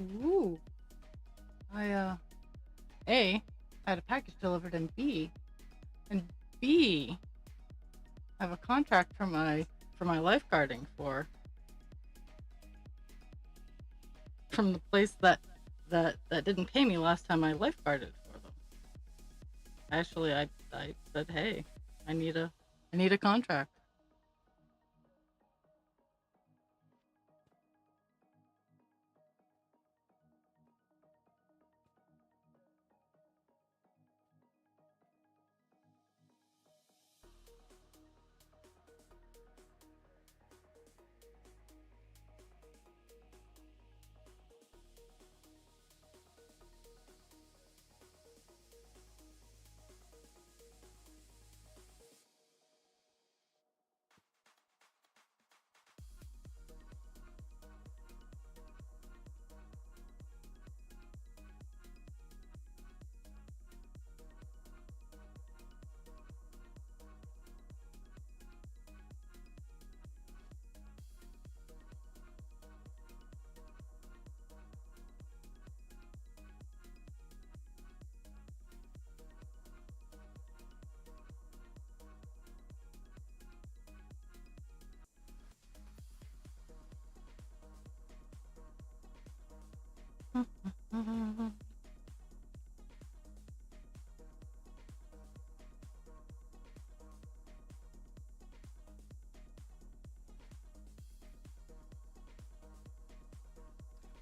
Ooh. I A, I had a package delivered, and B, I have a contract for my lifeguarding from the place that didn't pay me last time I lifeguarded for them. Actually, I said, hey, I need a contract.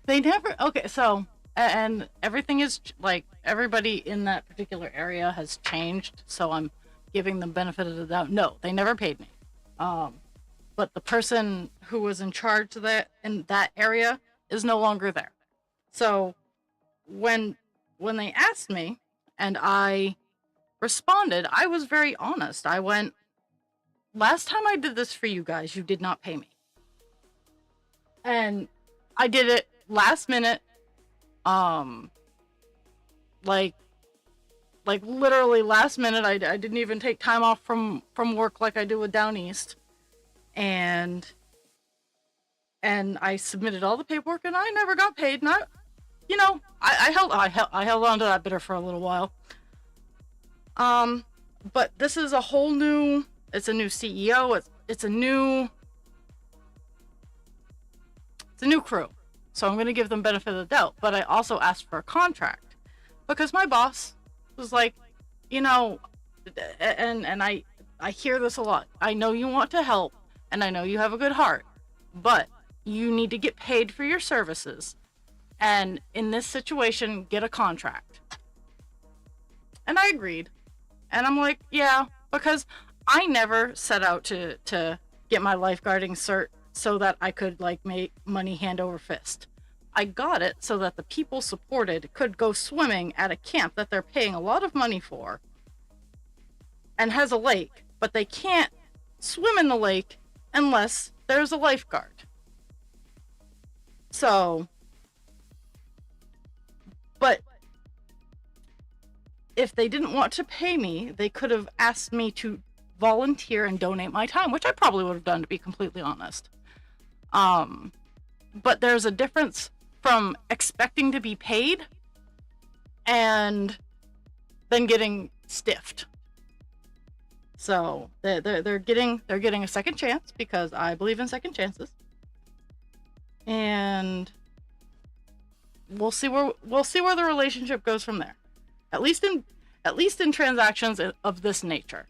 They never. Okay, so and everything is like everybody in that particular area has changed. So I'm giving them benefit of the doubt. No, they never paid me. Um, but the person who was in charge of that in that area is no longer there. So when they asked me and I responded, I was very honest. I went, last time I did this for you guys, you did not pay me. And I did it last minute. Um, like literally last minute. I didn't even take time off from work like I do with Down East, and I submitted all the paperwork, and I never got paid. Not, I held on to that bitter for a little while. But this is a whole new. It's a new CEO. It's a new crew. So I'm going to give them benefit of the doubt. But I also asked for a contract because my boss was like, and I hear this a lot. I know you want to help and I know you have a good heart, but you need to get paid for your services. And in this situation, get a contract. And I agreed. And I'm like, yeah, because I never set out to get my lifeguarding cert so that I could like make money hand over fist. I got it so that the people supported could go swimming at a camp that they're paying a lot of money for and has a lake, but they can't swim in the lake unless there's a lifeguard. So, but if they didn't want to pay me, they could have asked me to volunteer and donate my time, which I probably would have done, to be completely honest. But there's a difference from expecting to be paid and then getting stiffed. So they're getting a second chance because I believe in second chances, and we'll see where the relationship goes from there. At least in transactions of this nature.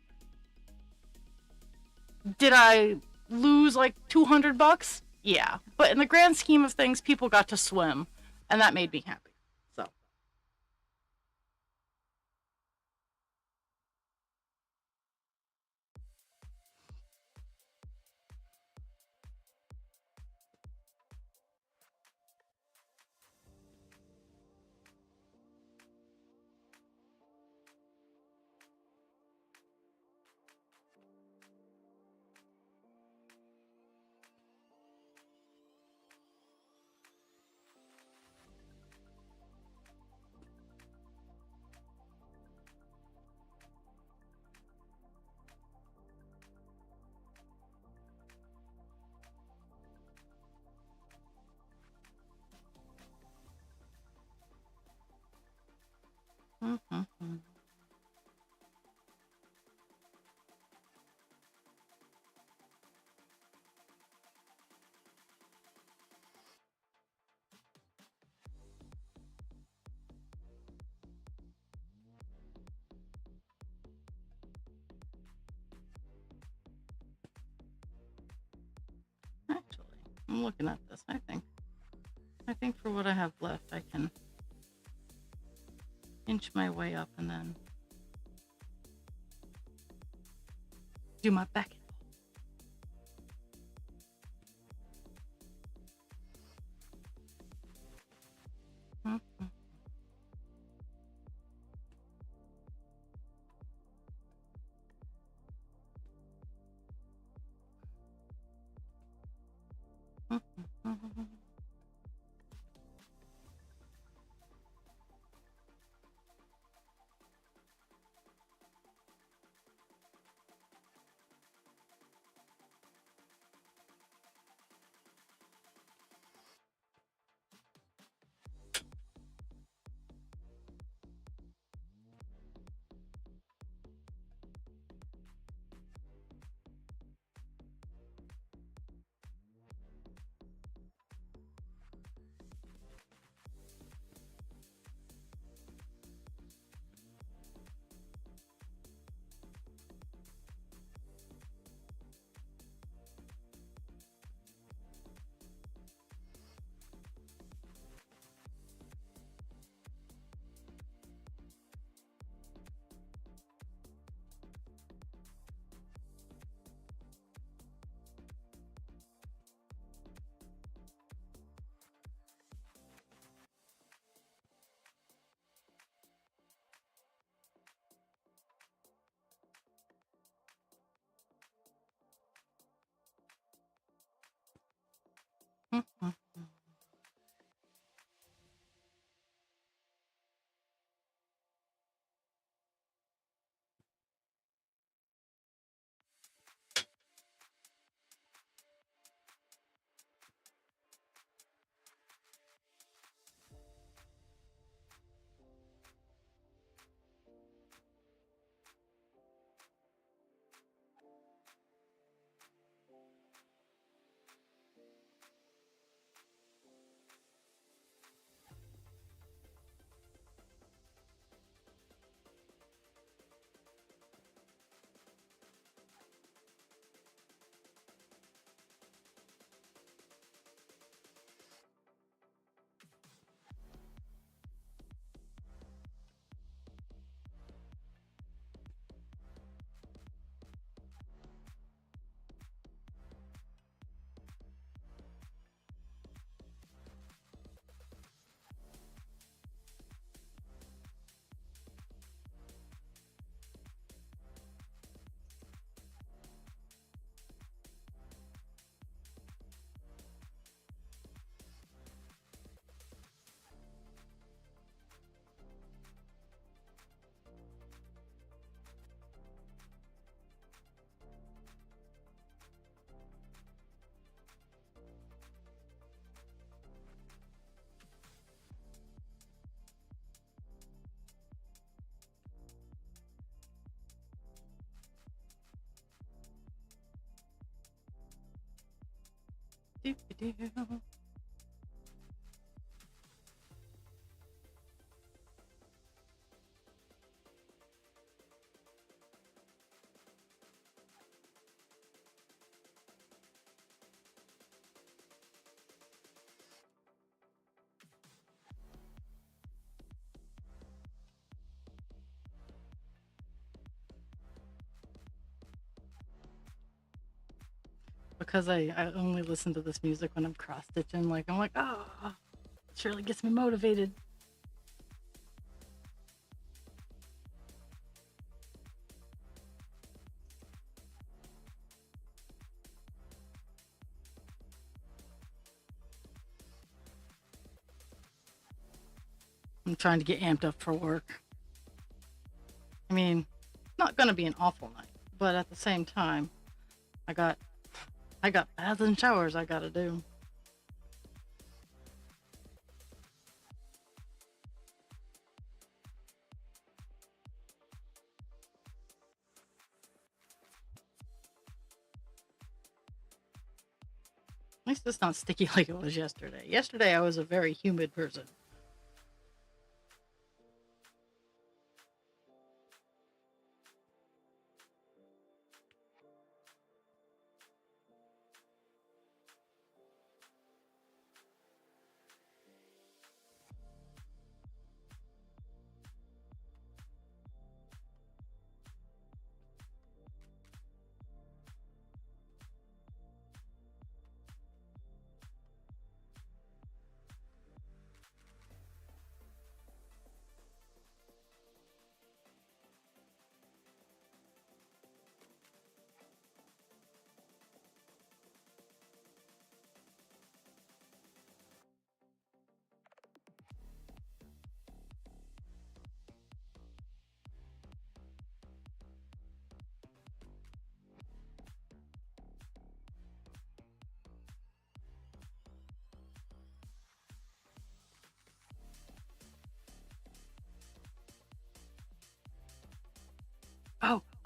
Did I lose like $200? Yeah, but in the grand scheme of things, people got to swim, and that made me happy. So. Actually, I'm looking at this. I think for what I have left, I can inch my way up and then do my back. Mm-hmm. Mm-hmm. Mm-hmm. Doo-doo-doo. Because I only listen to this music when I'm cross stitching. Like I'm like, oh, it surely gets me motivated. I'm trying to get amped up for work. I mean, not gonna be an awful night, but at the same time, I got baths and showers I gotta do. At least it's not sticky like it was yesterday. Yesterday I was a very humid person.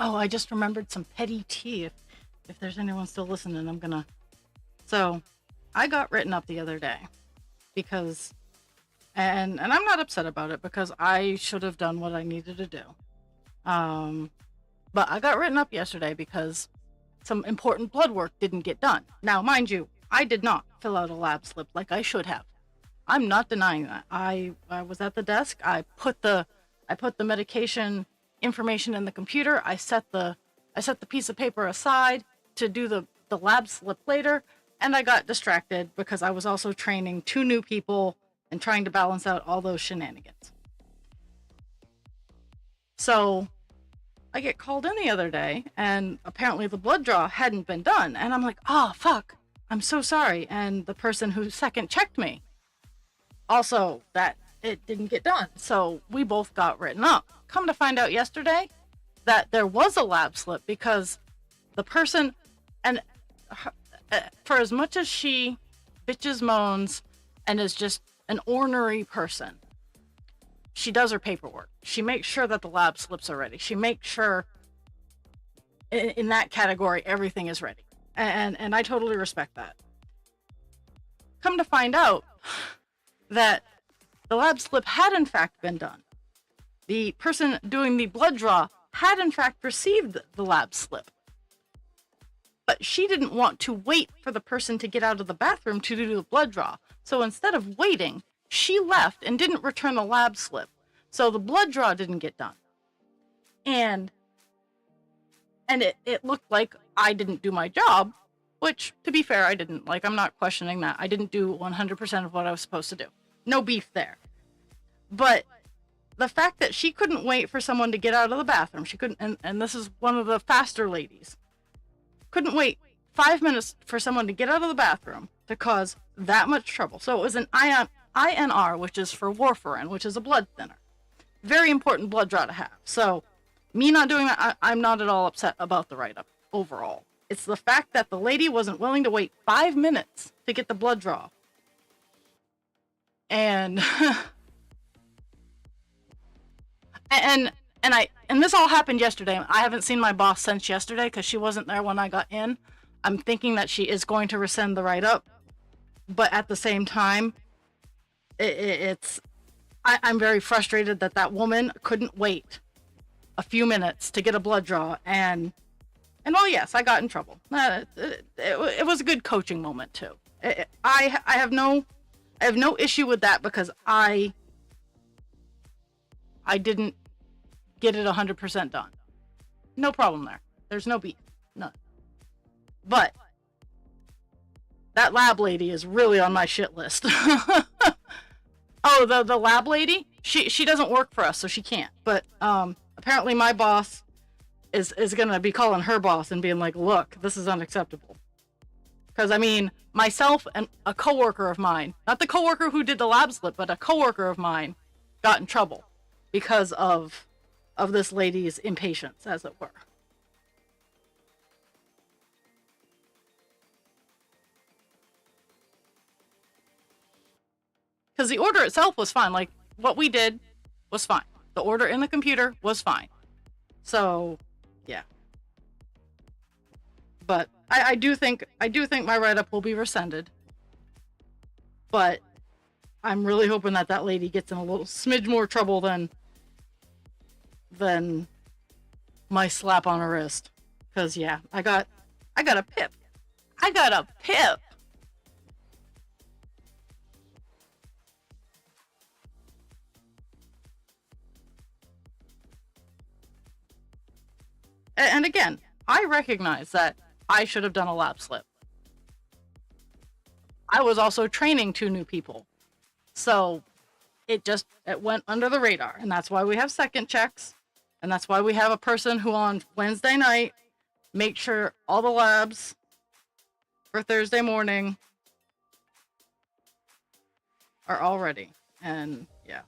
Oh, I just remembered some petty tea. If there's anyone still listening, I'm gonna. So, I got written up the other day because, and I'm not upset about it because I should have done what I needed to do. But I got written up yesterday because some important blood work didn't get done. Now, mind you, I did not fill out a lab slip like I should have. I'm not denying that. I was at the desk. I put the medication information in the computer. I set the piece of paper aside to do the lab slip later, and I got distracted because I was also training 2 new people and trying to balance out all those shenanigans. So I get called in the other day, and apparently the blood draw hadn't been done, and I'm like, oh fuck, I'm so sorry. And the person who second checked me also that it didn't get done, so we both got written up. Come to find out yesterday that there was a lab slip because the person, and for as much as she bitches, moans, and is just an ornery person, she does her paperwork. She makes sure that the lab slips are ready. She makes sure in that category everything is ready, and I totally respect that. Come to find out that the lab slip had in fact been done. The person doing the blood draw had in fact received the lab slip, but she didn't want to wait for the person to get out of the bathroom to do the blood draw. So instead of waiting, she left and didn't return the lab slip. So the blood draw didn't get done. And it looked like I didn't do my job, which, to be fair, I didn't. Like, I'm not questioning that. I didn't do 100% of what I was supposed to do. No beef there. But the fact that she couldn't wait for someone to get out of the bathroom, she couldn't, and this is one of the faster ladies, couldn't wait 5 minutes for someone to get out of the bathroom to cause that much trouble. So it was an INR, which is for warfarin, which is a blood thinner. Very important blood draw to have. So me not doing that, I'm not at all upset about the write-up overall. It's the fact that the lady wasn't willing to wait 5 minutes to get the blood draw. And and this all happened yesterday. I haven't seen my boss since yesterday because she wasn't there when I got in. I'm thinking that she is going to rescind the write-up, but at the same time, I'm very frustrated that that woman couldn't wait a few minutes to get a blood draw, and well, yes, I got in trouble. It was a good coaching moment too. I have no issue with that because I didn't get it 100% done. No problem there. There's no beef. None. But that lab lady is really on my shit list. Oh, the lab lady? She doesn't work for us, so she can't. But apparently my boss is gonna be calling her boss and being like, look, this is unacceptable. Because, I mean, myself and a coworker of mine, not the coworker who did the lab slip, but a coworker of mine got in trouble because of this lady's impatience, as it were. Because the order itself was fine. Like, what we did was fine. The order in the computer was fine. So, yeah. But I do think my write-up will be rescinded. But I'm really hoping that lady gets in a little smidge more trouble than my slap on her wrist. Because, yeah, I got a pip. I got a pip. And again, I recognize that I should have done a lab slip. I was also training 2 new people. So it went under the radar. And that's why we have second checks. And that's why we have a person who on Wednesday night make sure all the labs for Thursday morning are all ready. And yeah.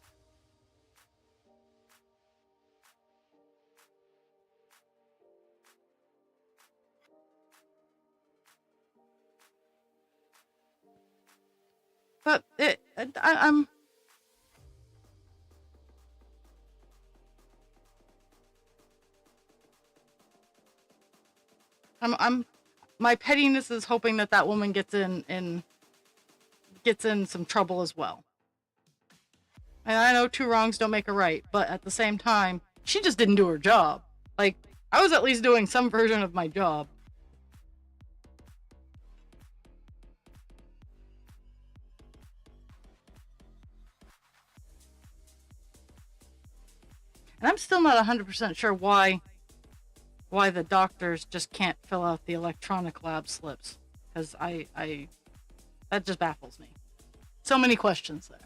But I'm I'm my pettiness is hoping that that woman gets in some trouble as well. And I know two wrongs don't make a right, but at the same time, she just didn't do her job. Like, I was at least doing some version of my job. And I'm still not 100% sure why the doctors just can't fill out the electronic lab slips, because I that just baffles me. So many questions there.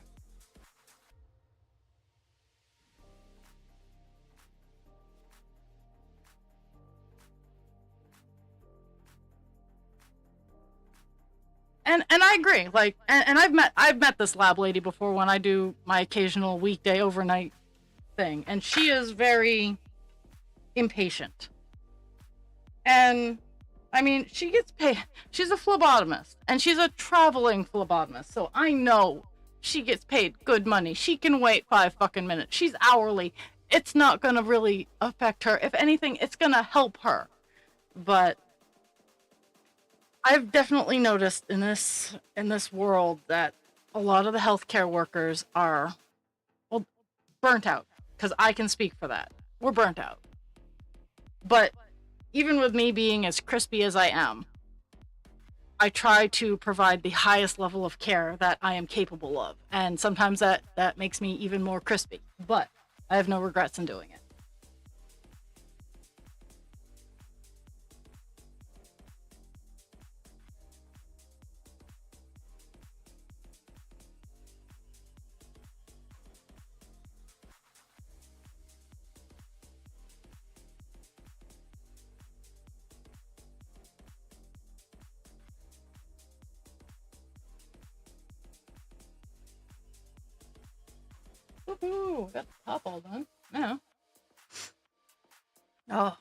And I agree. Like, and I've met this lab lady before when I do my occasional weekday overnight thing, and she is very impatient. And I mean, she gets paid. She's a phlebotomist, and she's a traveling phlebotomist, so I know she gets paid good money. She can wait 5 fucking minutes. She's hourly. It's not gonna really affect her. If anything, it's gonna help her. But I've definitely noticed in this world that a lot of the healthcare workers are, well, burnt out. Because I can speak for that. We're burnt out. But even with me being as crispy as I am, I try to provide the highest level of care that I am capable of. And sometimes that makes me even more crispy. But I have no regrets in doing it. Woohoo! Got the top all done. Now. Oh.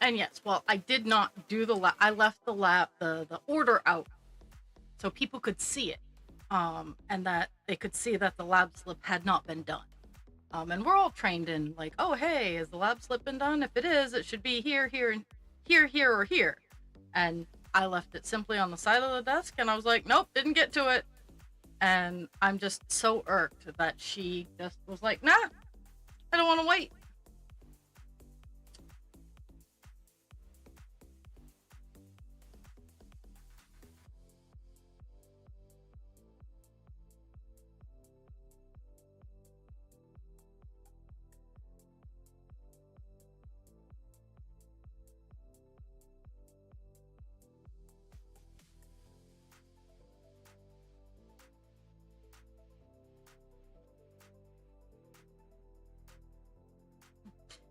And yes, well, I did not do the lab. I left the order out so people could see it, and that they could see that the lab slip had not been done. And we're all trained in, like, oh hey, has the lab slip been done? If it is, it should be here, here, and here, or here. And I left it simply on the side of the desk, and I was like, nope, didn't get to it. And I'm just so irked that she just was like, nah, I don't want to wait.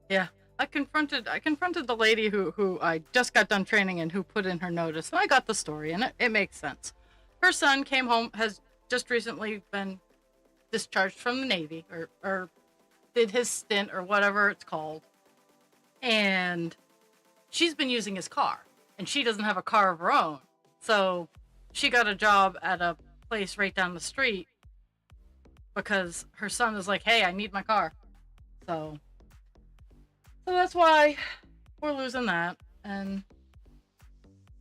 Yeah. I confronted the lady who I just got done training and who put in her notice, and I got the story, and it makes sense. Her son came home, has just recently been discharged from the Navy, or did his stint or whatever it's called, and she's been using his car, and she doesn't have a car of her own, so she got a job at a place right down the street because her son is like, hey, I need my car. So that's why we're losing that. And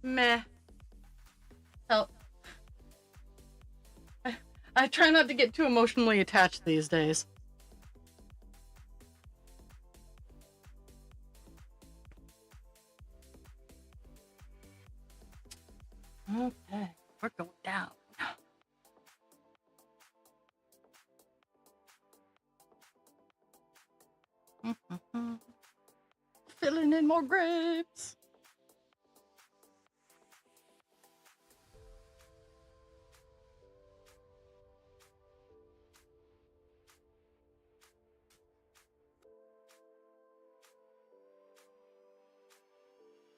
meh. Hell, I try not to get too emotionally attached these days. Okay, we're going down. more grapes.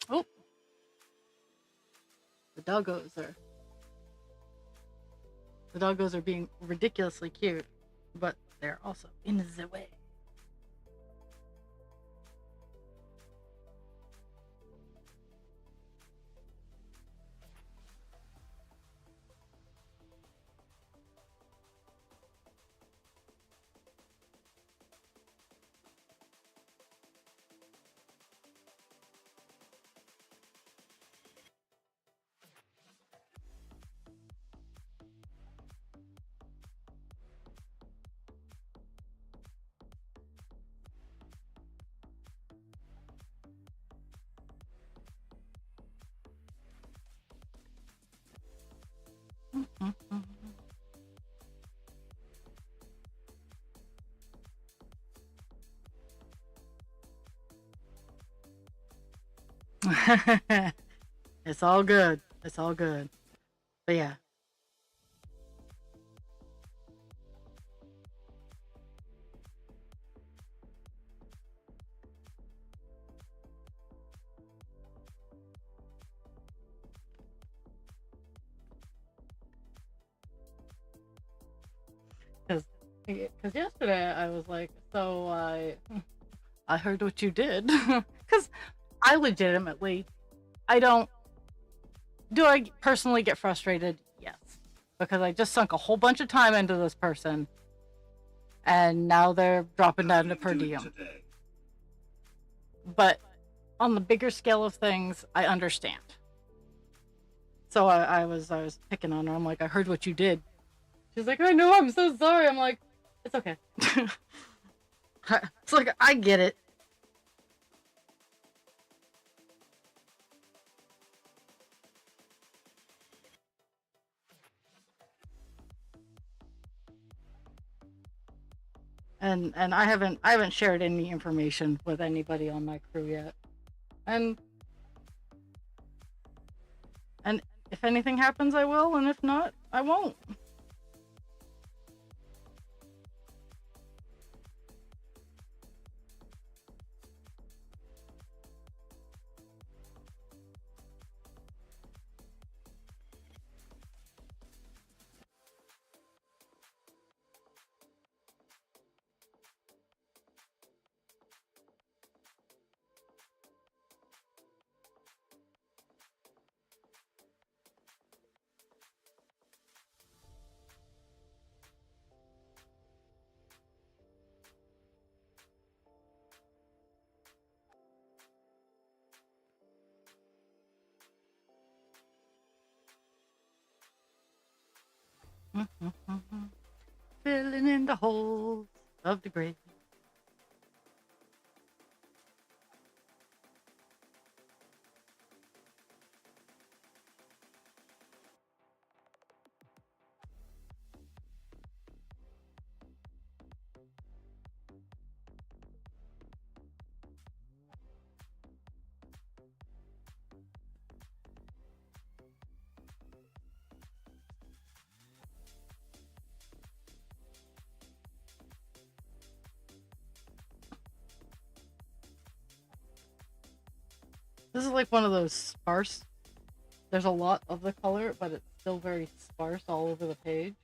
Oh, the doggos are being ridiculously cute, but they're also in the way. It's all good. It's all good. But yeah. Because yesterday I was like, so I heard what you did. Because I legitimately, I don't. Do I personally get frustrated? Yes. Because I just sunk a whole bunch of time into this person, and now they're dropping down to per diem. But on the bigger scale of things, I understand. So I was picking on her. I'm like, I heard what you did. She's like, I know, I'm so sorry. I'm like, it's okay. It's like, I get it. And I haven't shared any information with anybody on my crew yet. And if anything happens, I will, and if not, I won't. Filling in the holes of the grave. This is like one of those sparse. There's a lot of the color, but it's still very sparse all over the page.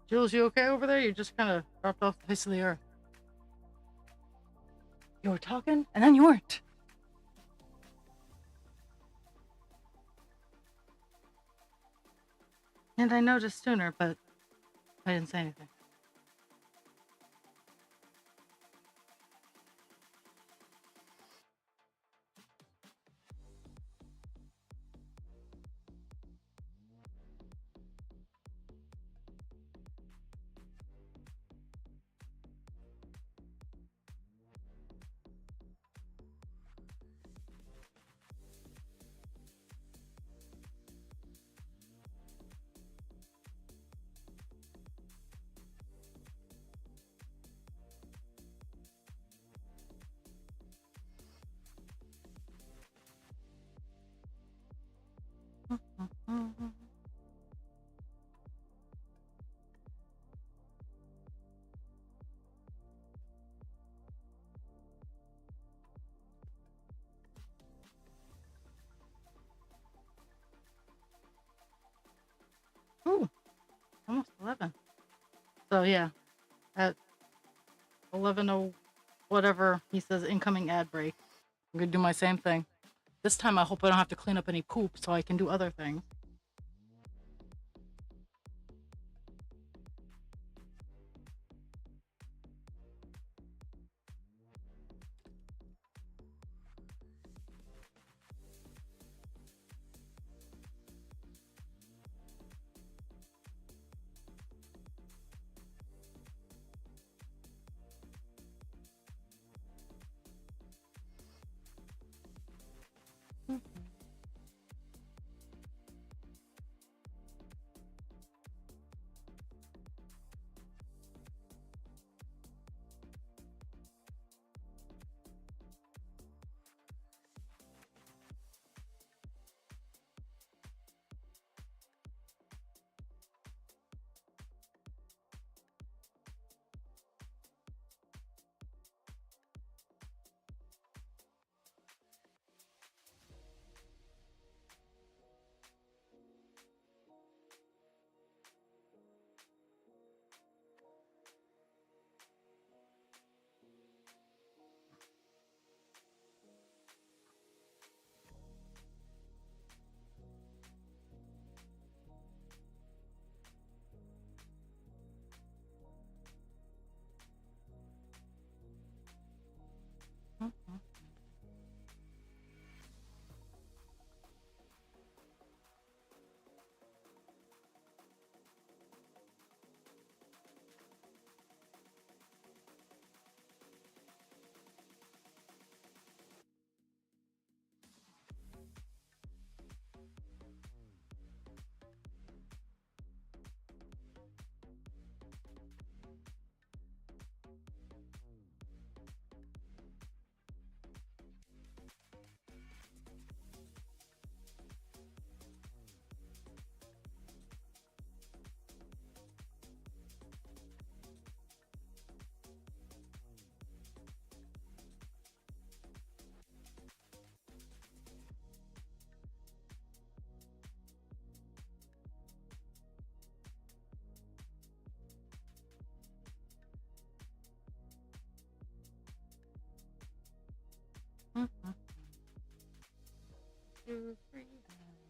Jules, you okay over there? You just kind of dropped off the face of the earth. You were talking, and then you weren't. And I noticed sooner, but I didn't say anything. Ooh, almost 11. So yeah, at 11:00 whatever he says incoming ad break. I'm gonna do my same thing. This time I hope I don't have to clean up any poop so I can do other things. Two, three, and...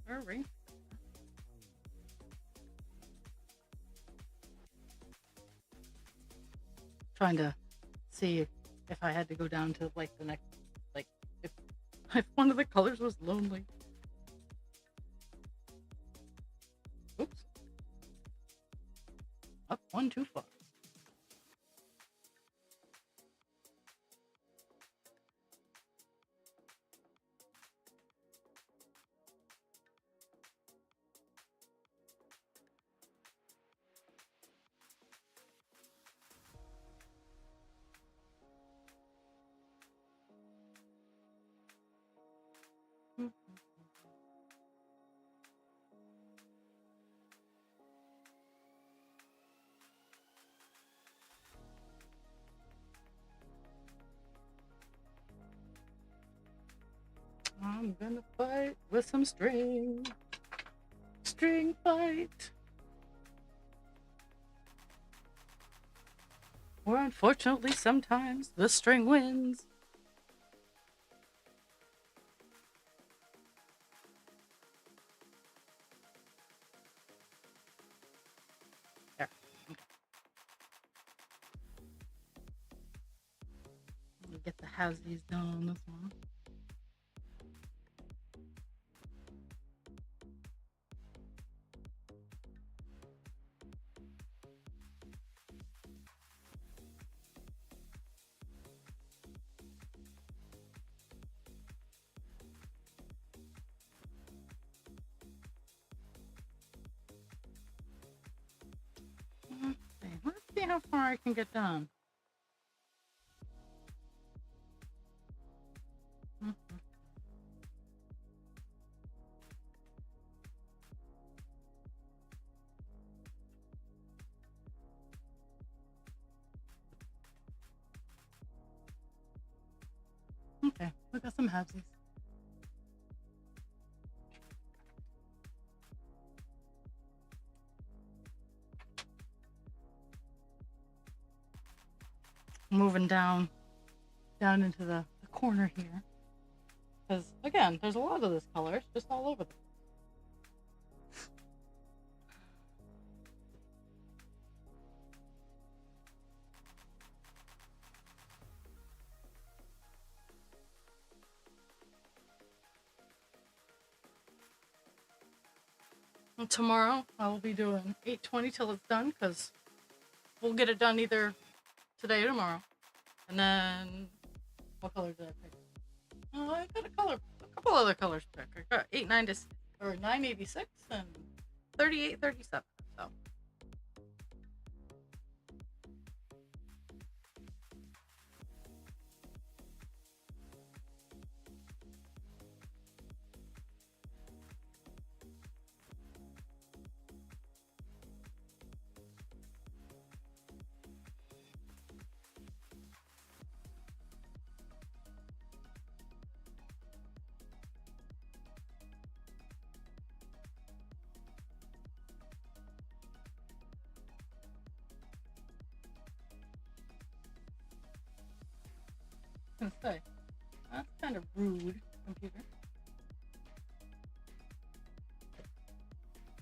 Hurry. Trying to see if I had to go down to like the next, like if one of the colors was lonely. Oops. Up one too far. I'm gonna fight with some string. String fight. Or unfortunately, sometimes the string wins. There. Let me get the halvesies done on this one. Let's see how far I can get done. Okay, we got some halvesies. Moving down into the corner here. Because, again, there's a lot of this color. It's just all over the And tomorrow, I will be doing 820 till it's done, because we'll get it done either today or tomorrow. And then, what color did I pick? Oh, I got a couple other colors to pick. I got 986 and 3837. So. I was gonna say, that's kind of rude, computer.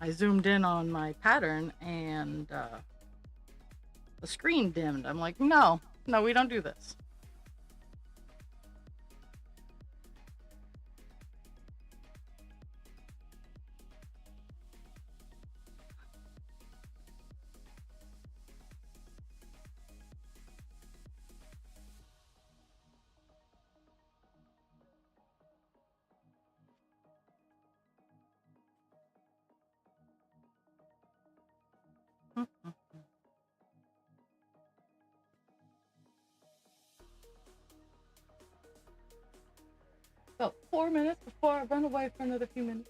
I zoomed in on my pattern and the screen dimmed. I'm like, no, we don't do this. About 4 minutes before I run away for another few minutes.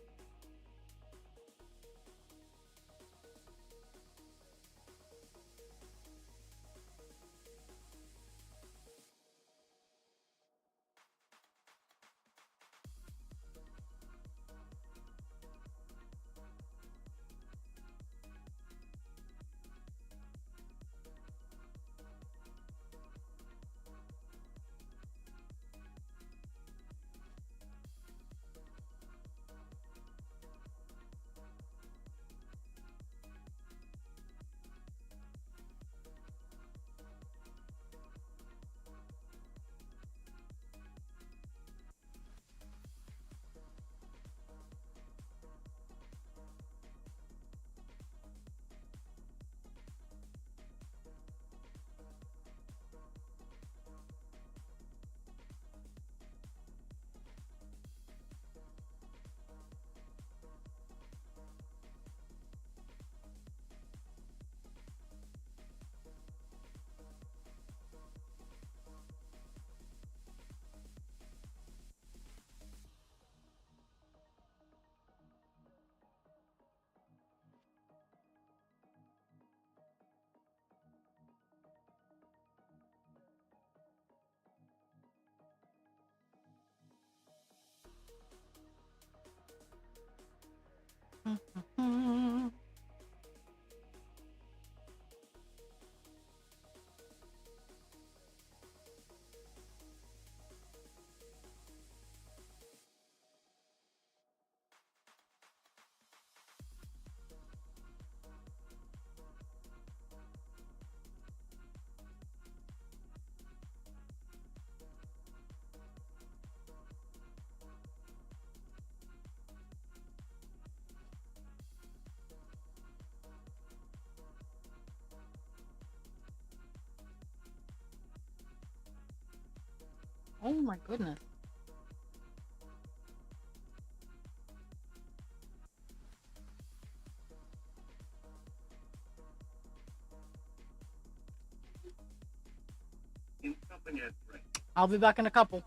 Oh my goodness. Incoming at 3. I'll be back in a couple.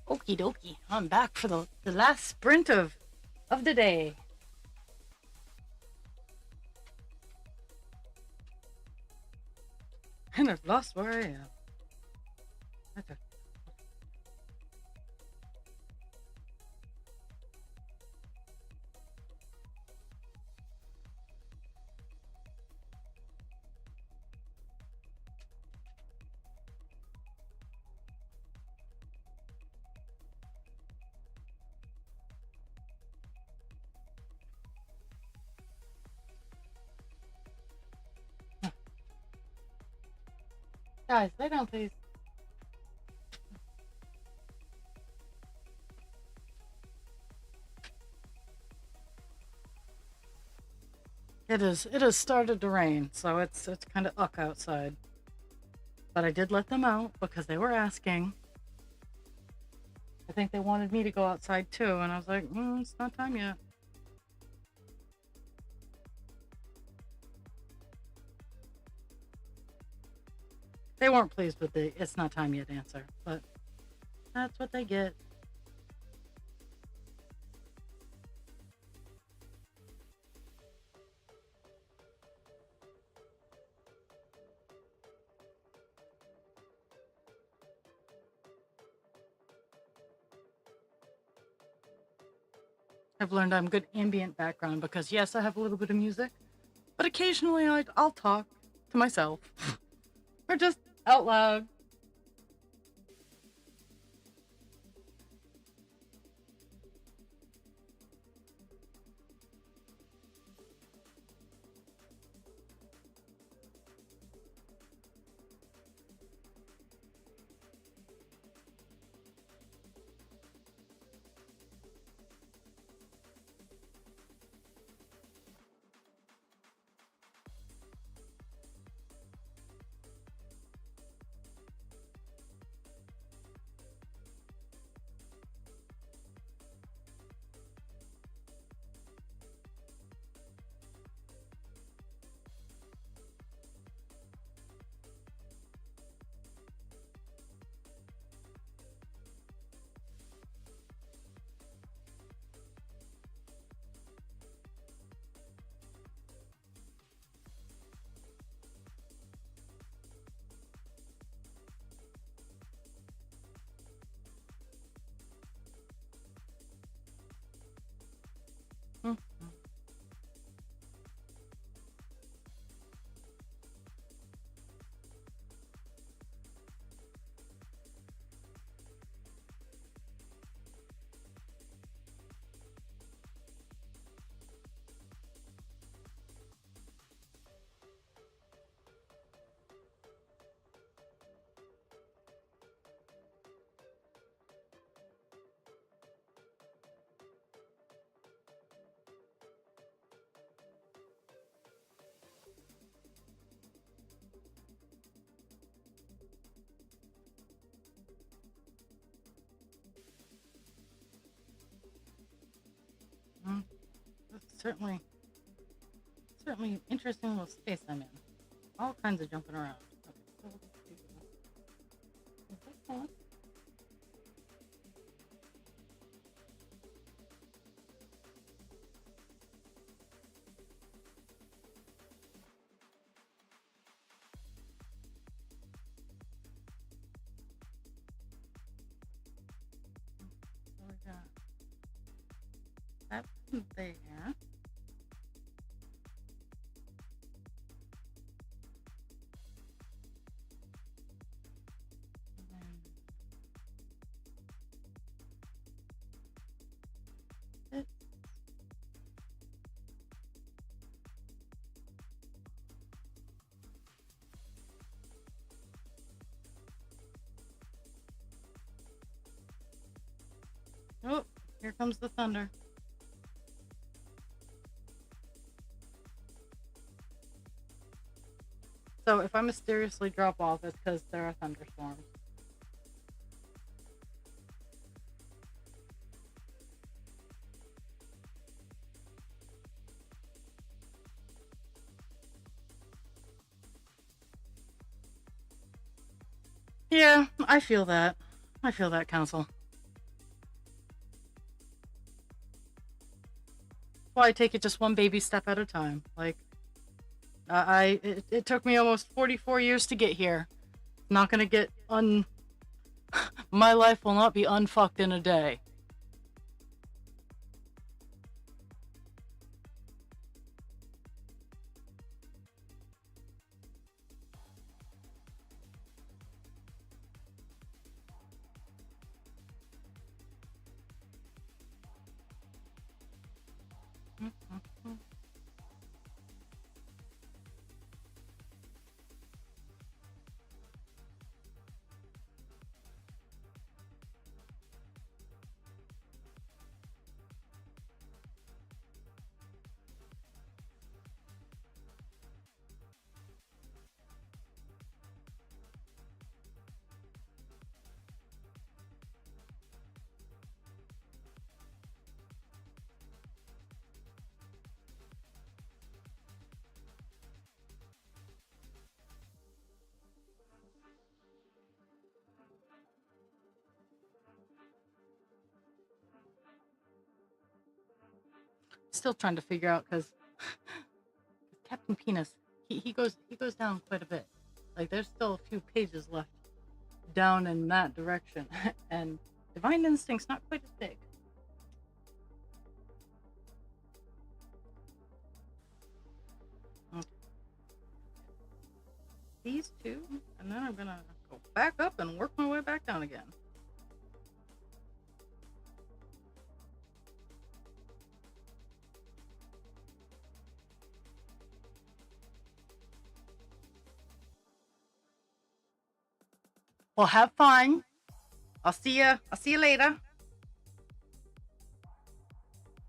Okie dokie. I'm back for the last sprint of the day. And kind of lost where I am. Okay. Guys, lay down, please. It has started to rain, so it's kind of uck outside. But I did let them out because they were asking. I think they wanted me to go outside too, and I was like, it's not time yet. They weren't pleased with the "it's not time yet" answer, but that's what they get. I've learned I'm good ambient background because, yes, I have a little bit of music, but occasionally I'll talk to myself or just out loud. Mhm. That's certainly an interesting little space I'm in. All kinds of jumping around. Okay, so let's do this one. So we got that one there. And then oh, here comes the thunder. So if I mysteriously drop off, it's because there are thunderstorms. Yeah, I feel that. I feel that, Council. Well, I take it just one baby step at a time. Like, It took me almost 44 years to get here. Not gonna get my life will not be unfucked in a day. Still trying to figure out because Captain Penis, he goes down quite a bit. Like there's still a few pages left down in that direction, and Divine Instinct's not quite as big. Okay. These two, and then I'm gonna go back up and work my way back down again. Well, have fun. I'll see you later.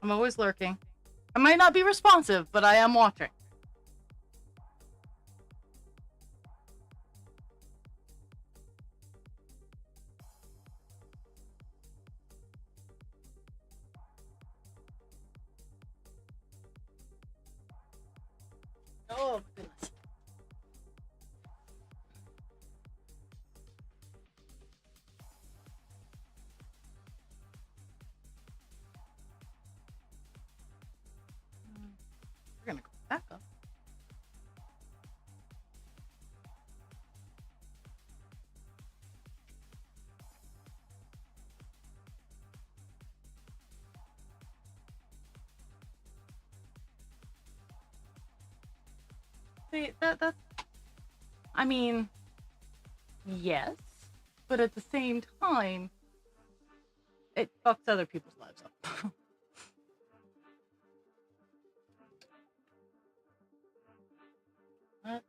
I'm always lurking. I might not be responsive, but I am watching. Oh, goodness. We're gonna go back up. See, that's, I mean, yes, but at the same time, it fucks other people's lives up. What?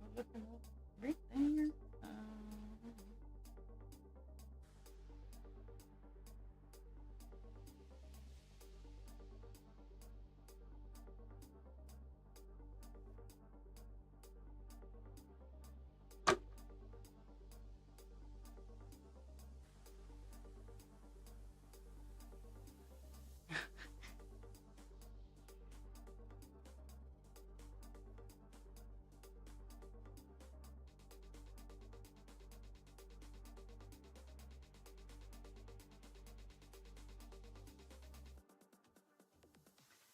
I'm looking up right there.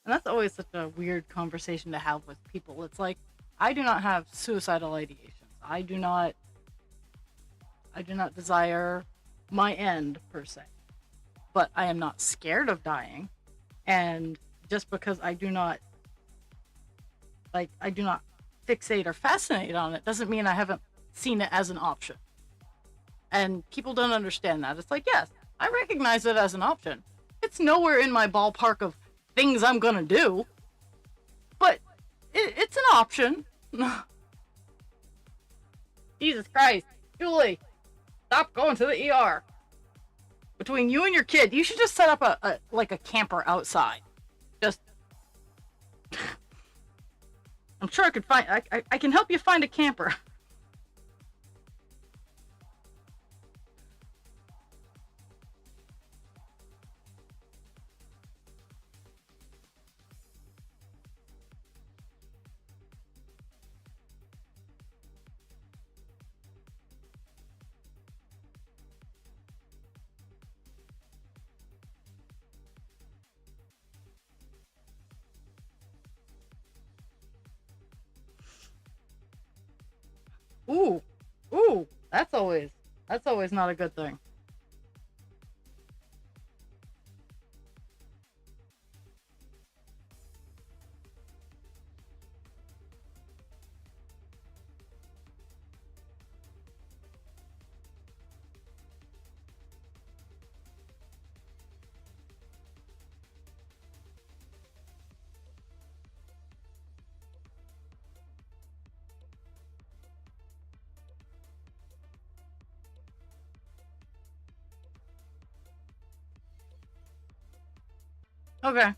And that's always such a weird conversation to have with people. It's like, I do not have suicidal ideations. I do not desire my end per se. But I am not scared of dying. And just because I do not fixate or fascinate on it doesn't mean I haven't seen it as an option. And people don't understand that. It's like, yes, I recognize it as an option. It's nowhere in my ballpark of things I'm gonna do, but it's an option. Jesus Christ, Julie, stop going to the ER. Between you and your kid, you should just set up a camper outside. Just, I'm sure I could find. I can help you find a camper. Ooh, ooh, that's always not a good thing. Okay.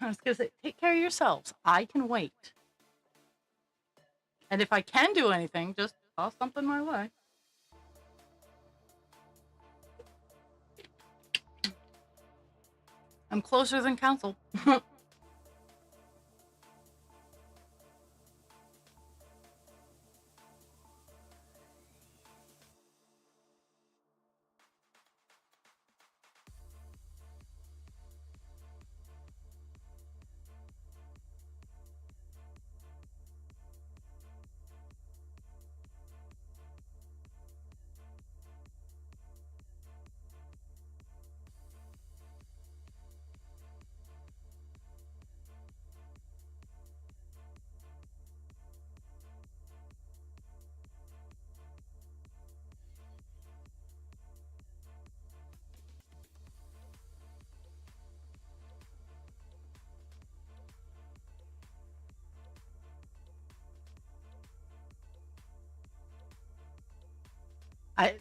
I was gonna say, take care of yourselves. I can wait. And if I can do anything, just toss something my way. I'm closer than council.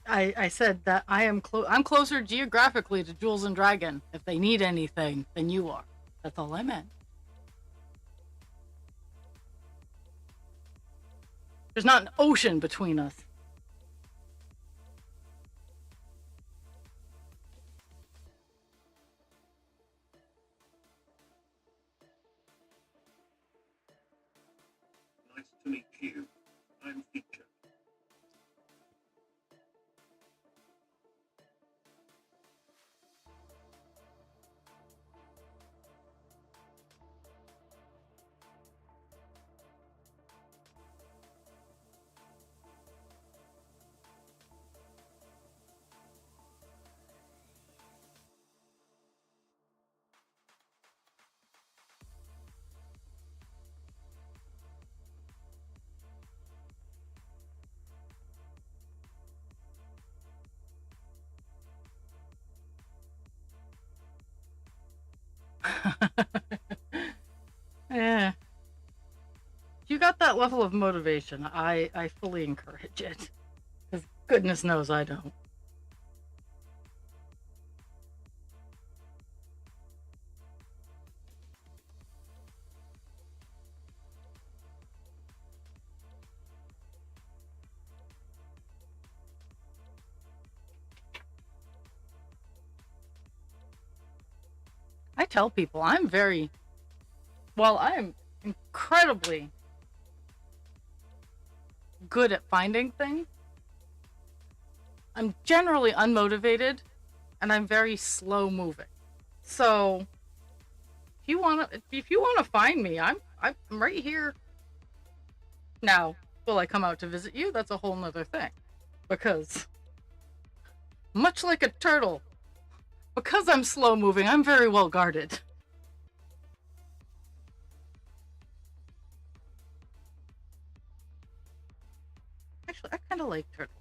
I said that I'm closer geographically to Jules and Dragon. If they need anything, than you are. That's all I meant. There's not an ocean between us. Nice to meet you. I'm Feature. Yeah. If you got that level of motivation, I fully encourage it. Because goodness knows I don't. I tell people while I am incredibly good at finding things, I'm generally unmotivated and I'm very slow moving. So if you wanna find me, I'm right here. Now, will I come out to visit you? That's a whole nother thing. Because much like a turtle, because I'm slow moving, I'm very well guarded. Actually, I kinda like turtles.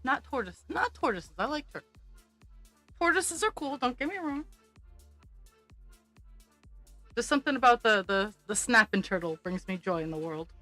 Not tortoises. I like turtles. Tortoises are cool, don't get me wrong. There's something about the snapping turtle brings me joy in the world.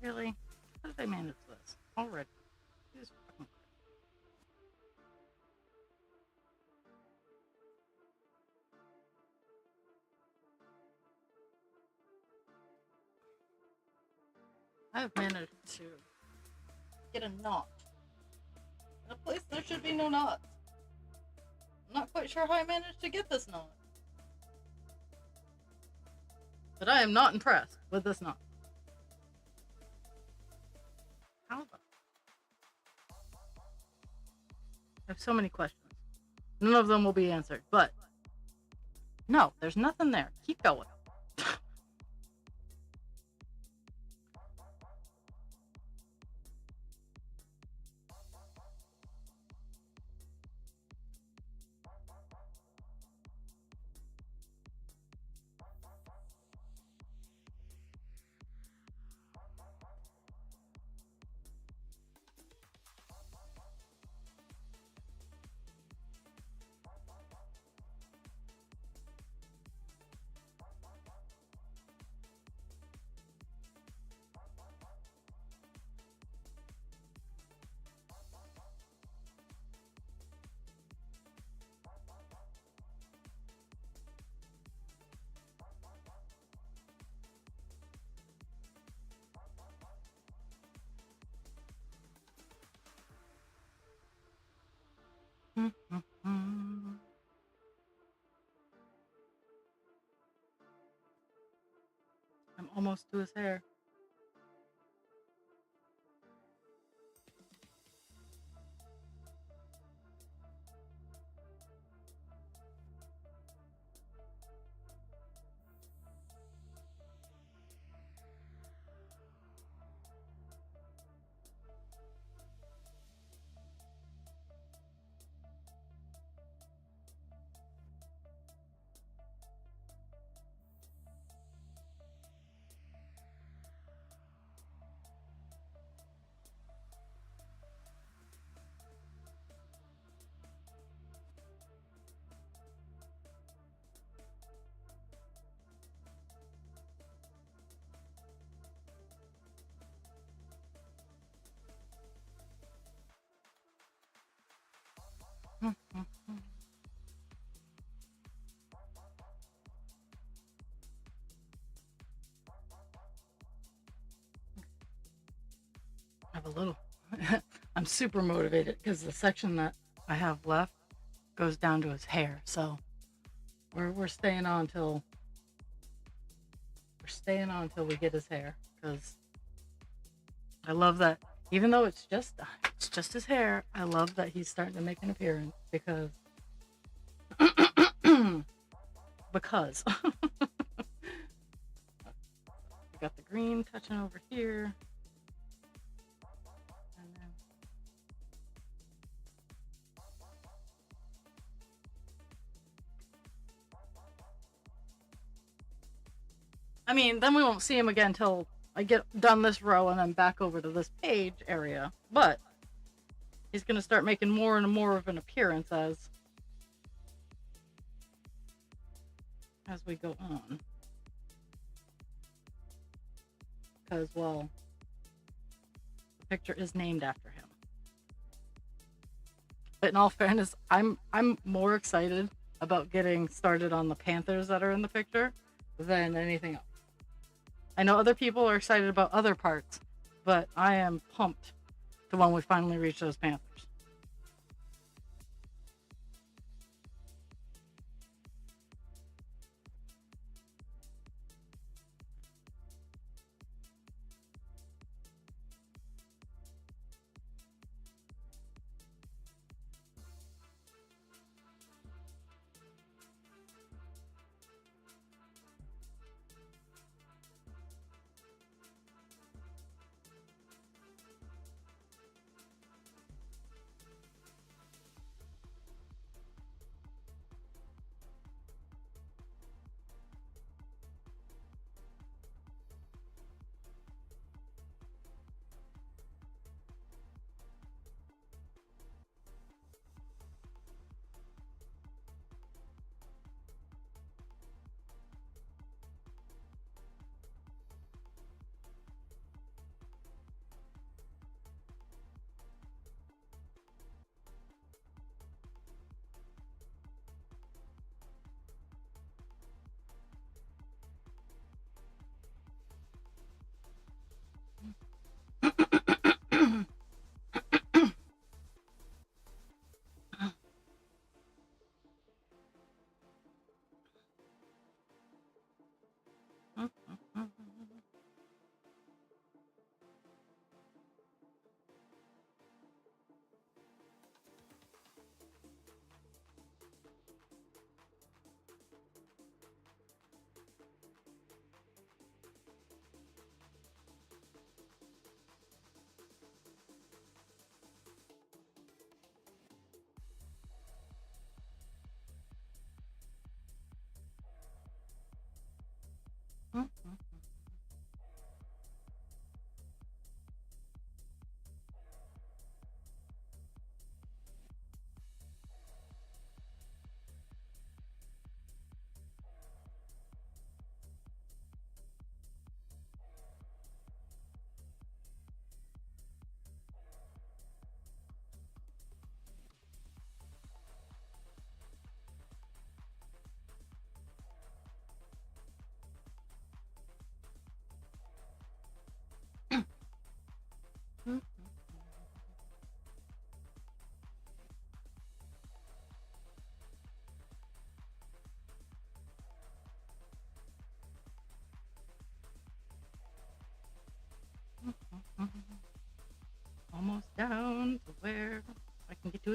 Really? How did I manage this already? Jesus fucking Christ. I have managed to get a knot in a place there should be no knot. I'm not quite sure how I managed to get this knot. But I am not impressed with this knot. How the... I have so many questions. None of them will be answered, but no, there's nothing there. Keep going. I'm almost to his hair. I have a little. I'm super motivated because the section that I have left goes down to his hair. So we're staying on till we get his hair, because I love that. Even though it's just his hair, I love that he's starting to make an appearance because because we got the green touching over here. And then I mean, then we won't see him again till I get done this row and then back over to this page area. But he's going to start making more and more of an appearance as we go on. Because, well, the picture is named after him. But in all fairness, I'm more excited about getting started on the Panthers that are in the picture than anything else. I know other people are excited about other parts, but I am pumped to when we finally reach those Panthers.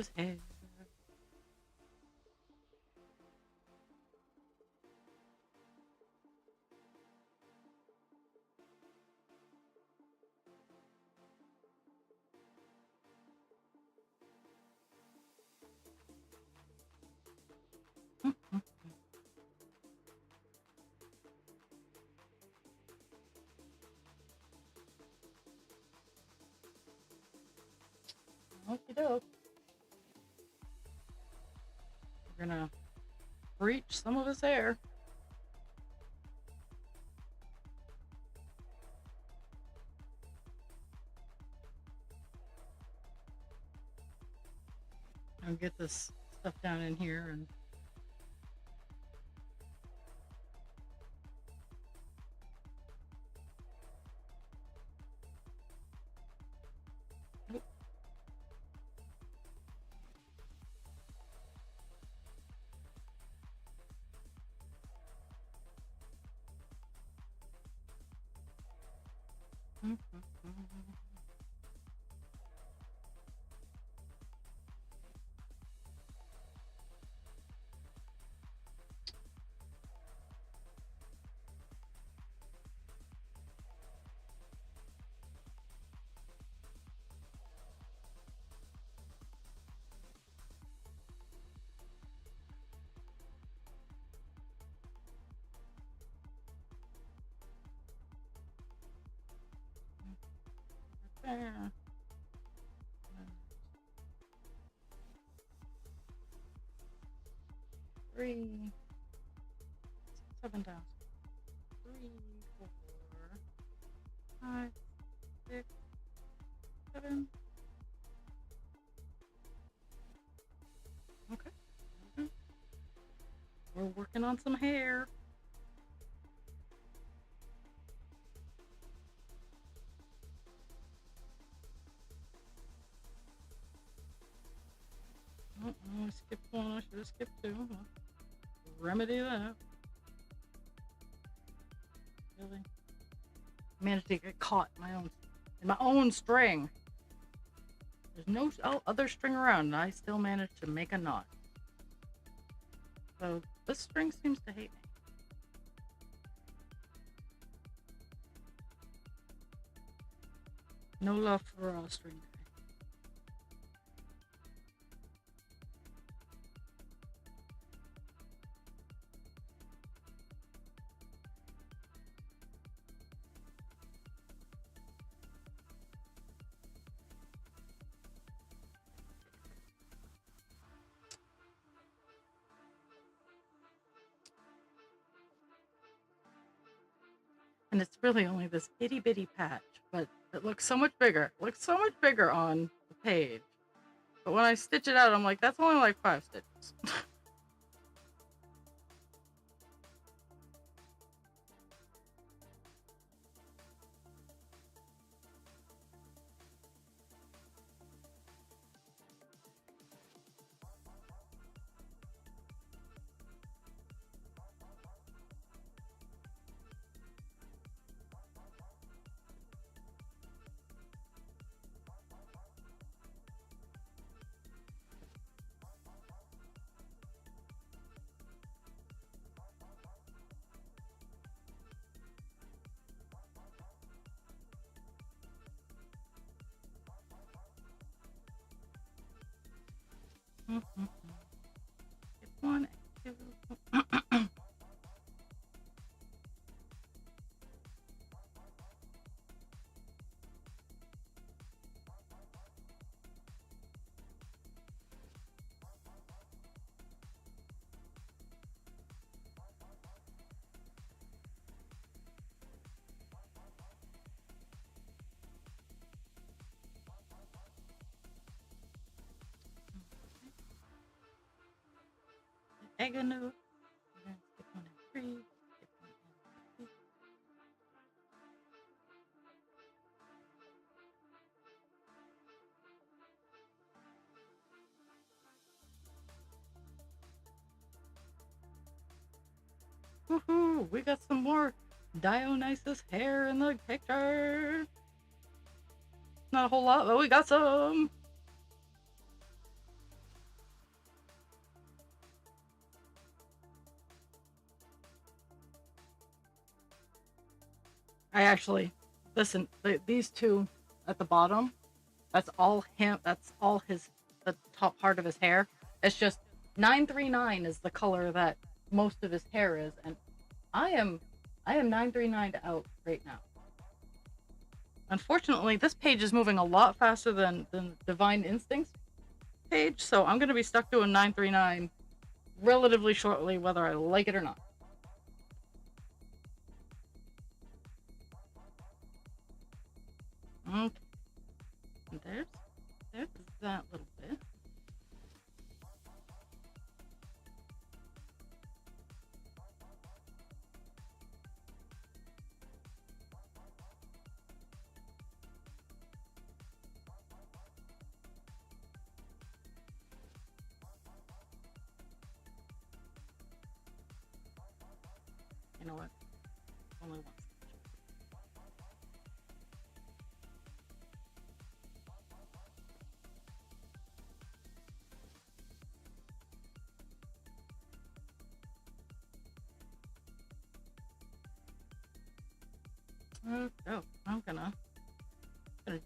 use hair. Okie doke. We're gonna breach some of his hair. I'll get this stuff down in here and there. 3, 7 down. 3, 4, 5, 6, 7. Okay. We're working on some hair. I skipped one. I should have skipped 2. Remedy that. Really? Managed to get caught in my own string. There's no other string around, and I still managed to make a knot. So this string seems to hate me. No love for string. And it's really only this itty bitty patch, but it looks so much bigger. It looks so much bigger on the page. But when I stitch it out, I'm like, that's only like 5 stitches. Skip 1 and 2. Egano. Skip 1 and 3. Skip 1 and 2. Woohoo! We got some more Dionysus hair in the picture. Not a whole lot, but we got some. I actually, listen, these two at the bottom, that's all him, that's all the top part of his hair. It's just 939 is the color that most of his hair is, and I am, I am 939 out right now. Unfortunately, this page is moving a lot faster than Divine Instincts page, so I'm going to be stuck doing 939 relatively shortly, whether I like it or not. Okay. And there's that little bit. You know what? Only one. Oh, I'm gonna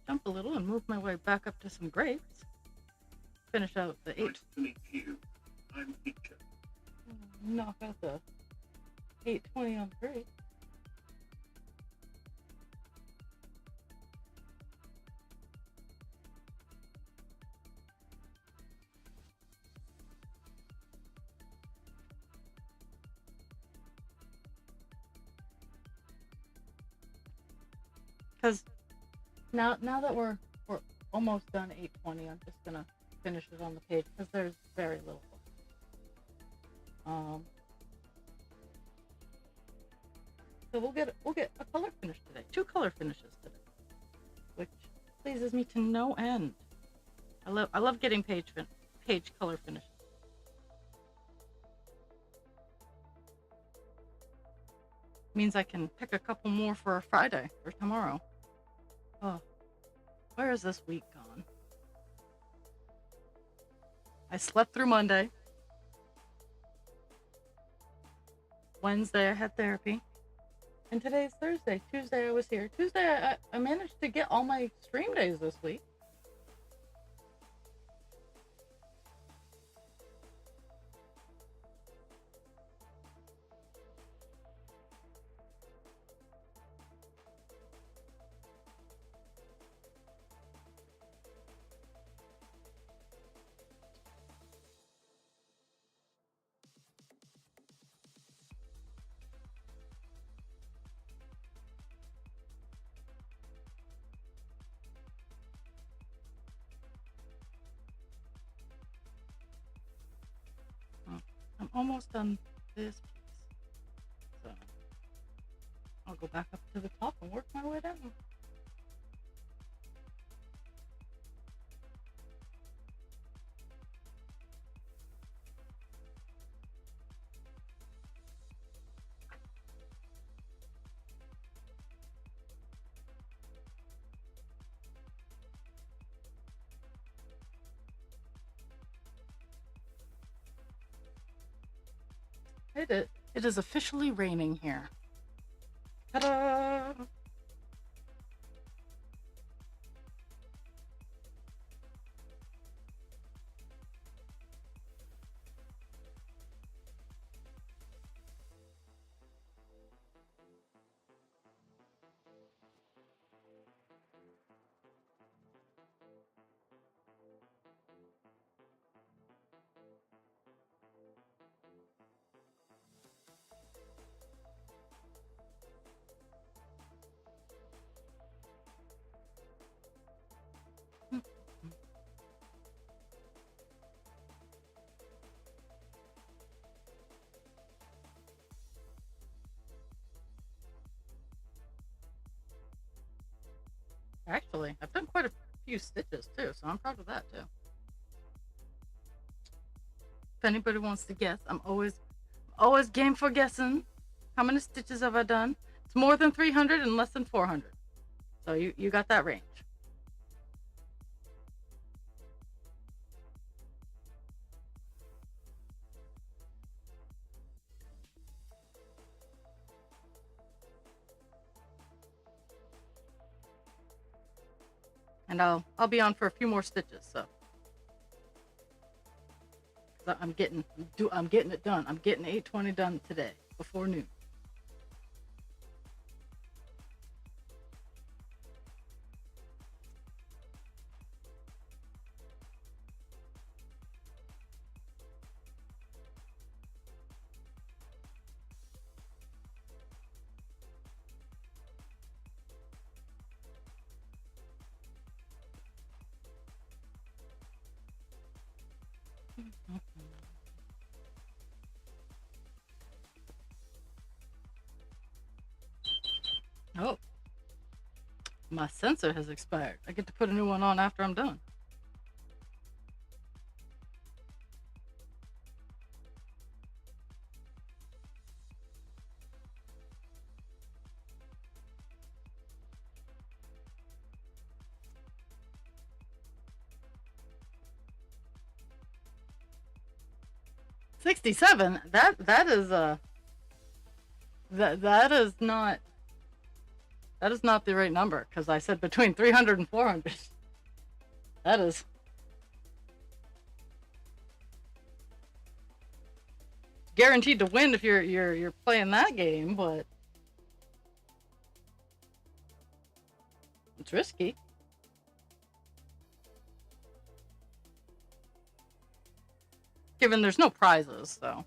jump a little and move my way back up to some grapes. Finish out the 8. Nice to meet you. I'm teacher. Knock out the 820 on the grape. Because now that we're almost done 820, I'm just gonna finish it on the page because there's very little. So we'll get a color finish today, 2 color finishes today, which pleases me to no end. I love getting page color finishes. Means I can pick a couple more for Friday or tomorrow. Oh, where is this week gone? I slept through Monday. Wednesday I had therapy. And today's Thursday. Tuesday I was here. Tuesday I managed to get all my stream days this week. I'm almost done this piece. So I'll go back up to the top and work my way down. It is officially raining here. Ta-da! Actually, I've done quite a few stitches too, so I'm proud of that too. If anybody wants to guess, I'm always game for guessing. How many stitches have I done? It's more than 300 and less than 400. So you got that range. and I'll be on for a few more stitches. So I'm getting it done. I'm getting 820 done today before noon. Oh, my sensor has expired. I get to put a new one on after I'm done. $67. That is that is not the right number, because I said between 300 and 400. That is guaranteed to win if you're playing that game, but it's risky. Given there's no prizes, so.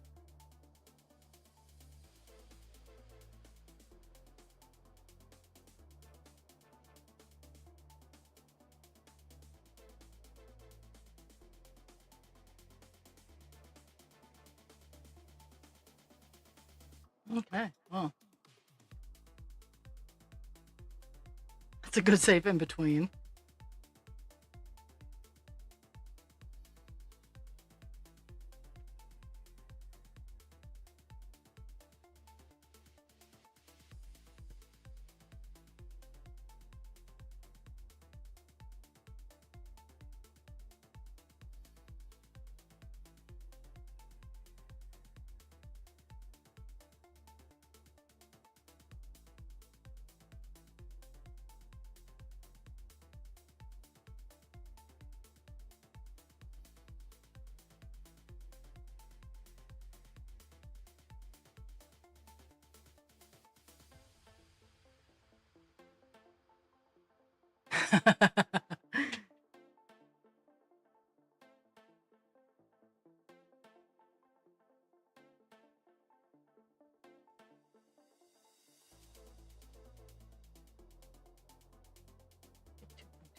Okay, well. That's a good save in between.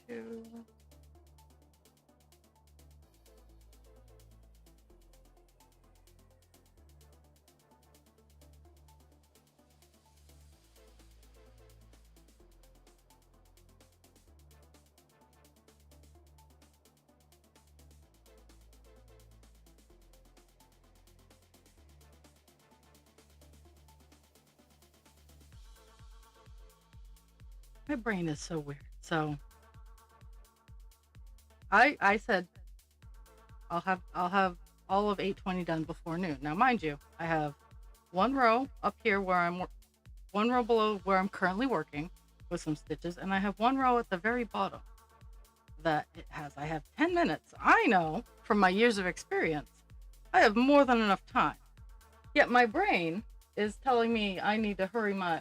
Two. My brain is so weird. So I said I'll have all of 820 done before noon. Now, mind you, I have one row up here where one row below where I'm currently working with some stitches, and I have one row at the very bottom that I have 10 minutes. I know from my years of experience, I have more than enough time. Yet my brain is telling me I need to hurry my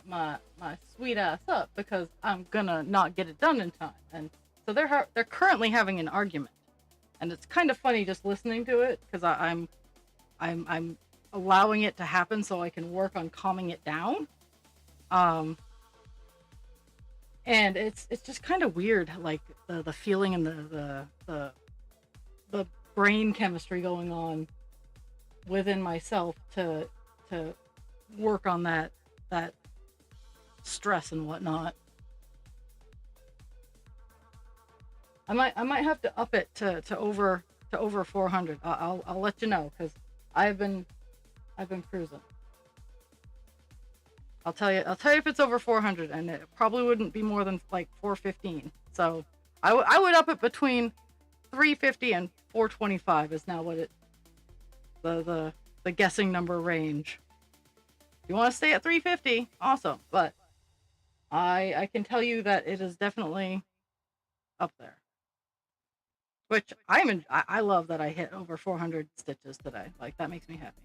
sweet ass up because I'm gonna not get it done in time. And so they're currently having an argument, and it's kind of funny just listening to it because I'm allowing it to happen so I can work on calming it down. And it's just kind of weird, like the feeling and the brain chemistry going on within myself to work on that stress and whatnot. I might have to up it to over 400. I'll let you know, because I've been cruising. I'll tell you if it's over 400, and it probably wouldn't be more than like 415. So I would up it between 350 and 425 is now what the guessing number range. If you want to stay at 350, awesome. But I can tell you that it is definitely up there. Which I love that I hit over 400 stitches today. Like, that makes me happy.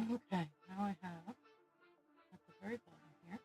Okay, now I have at the very bottom here.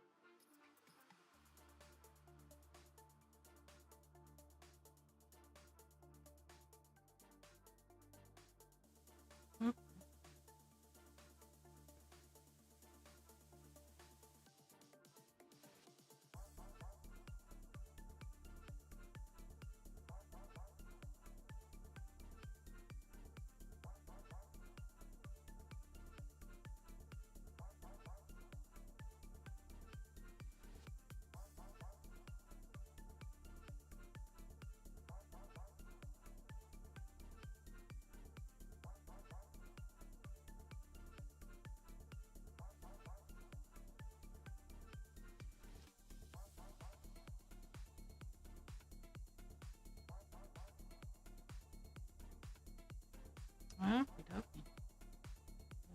Okie dokie.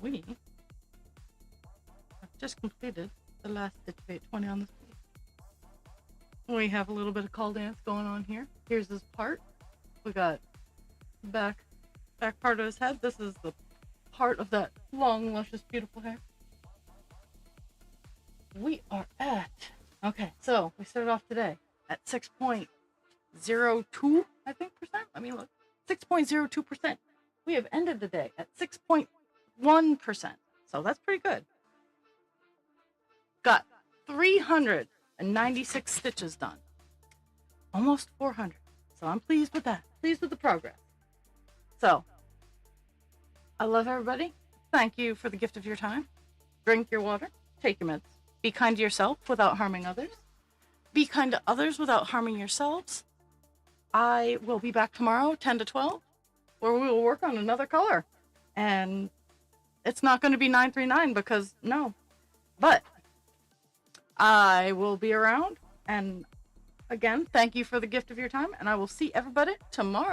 We have just completed the last Stitch of 820 on this page. We have a little bit of call dance going on here. Here's this part. We got back part of his head. This is the part of that long, luscious, beautiful hair. We are at, okay, so we started off today at 6.02, I think, percent. Let me look. 6.02%. We have ended the day at 6.1%. So that's pretty good. Got 396 stitches done. Almost 400. So I'm pleased with that. Pleased with the progress. So, I love everybody. Thank you for the gift of your time. Drink your water. Take your meds. Be kind to yourself without harming others. Be kind to others without harming yourselves. I will be back tomorrow, 10 to 12, where we will work on another color. And it's not going to be 939 because, no. But I will be around. And again, thank you for the gift of your time. And I will see everybody tomorrow.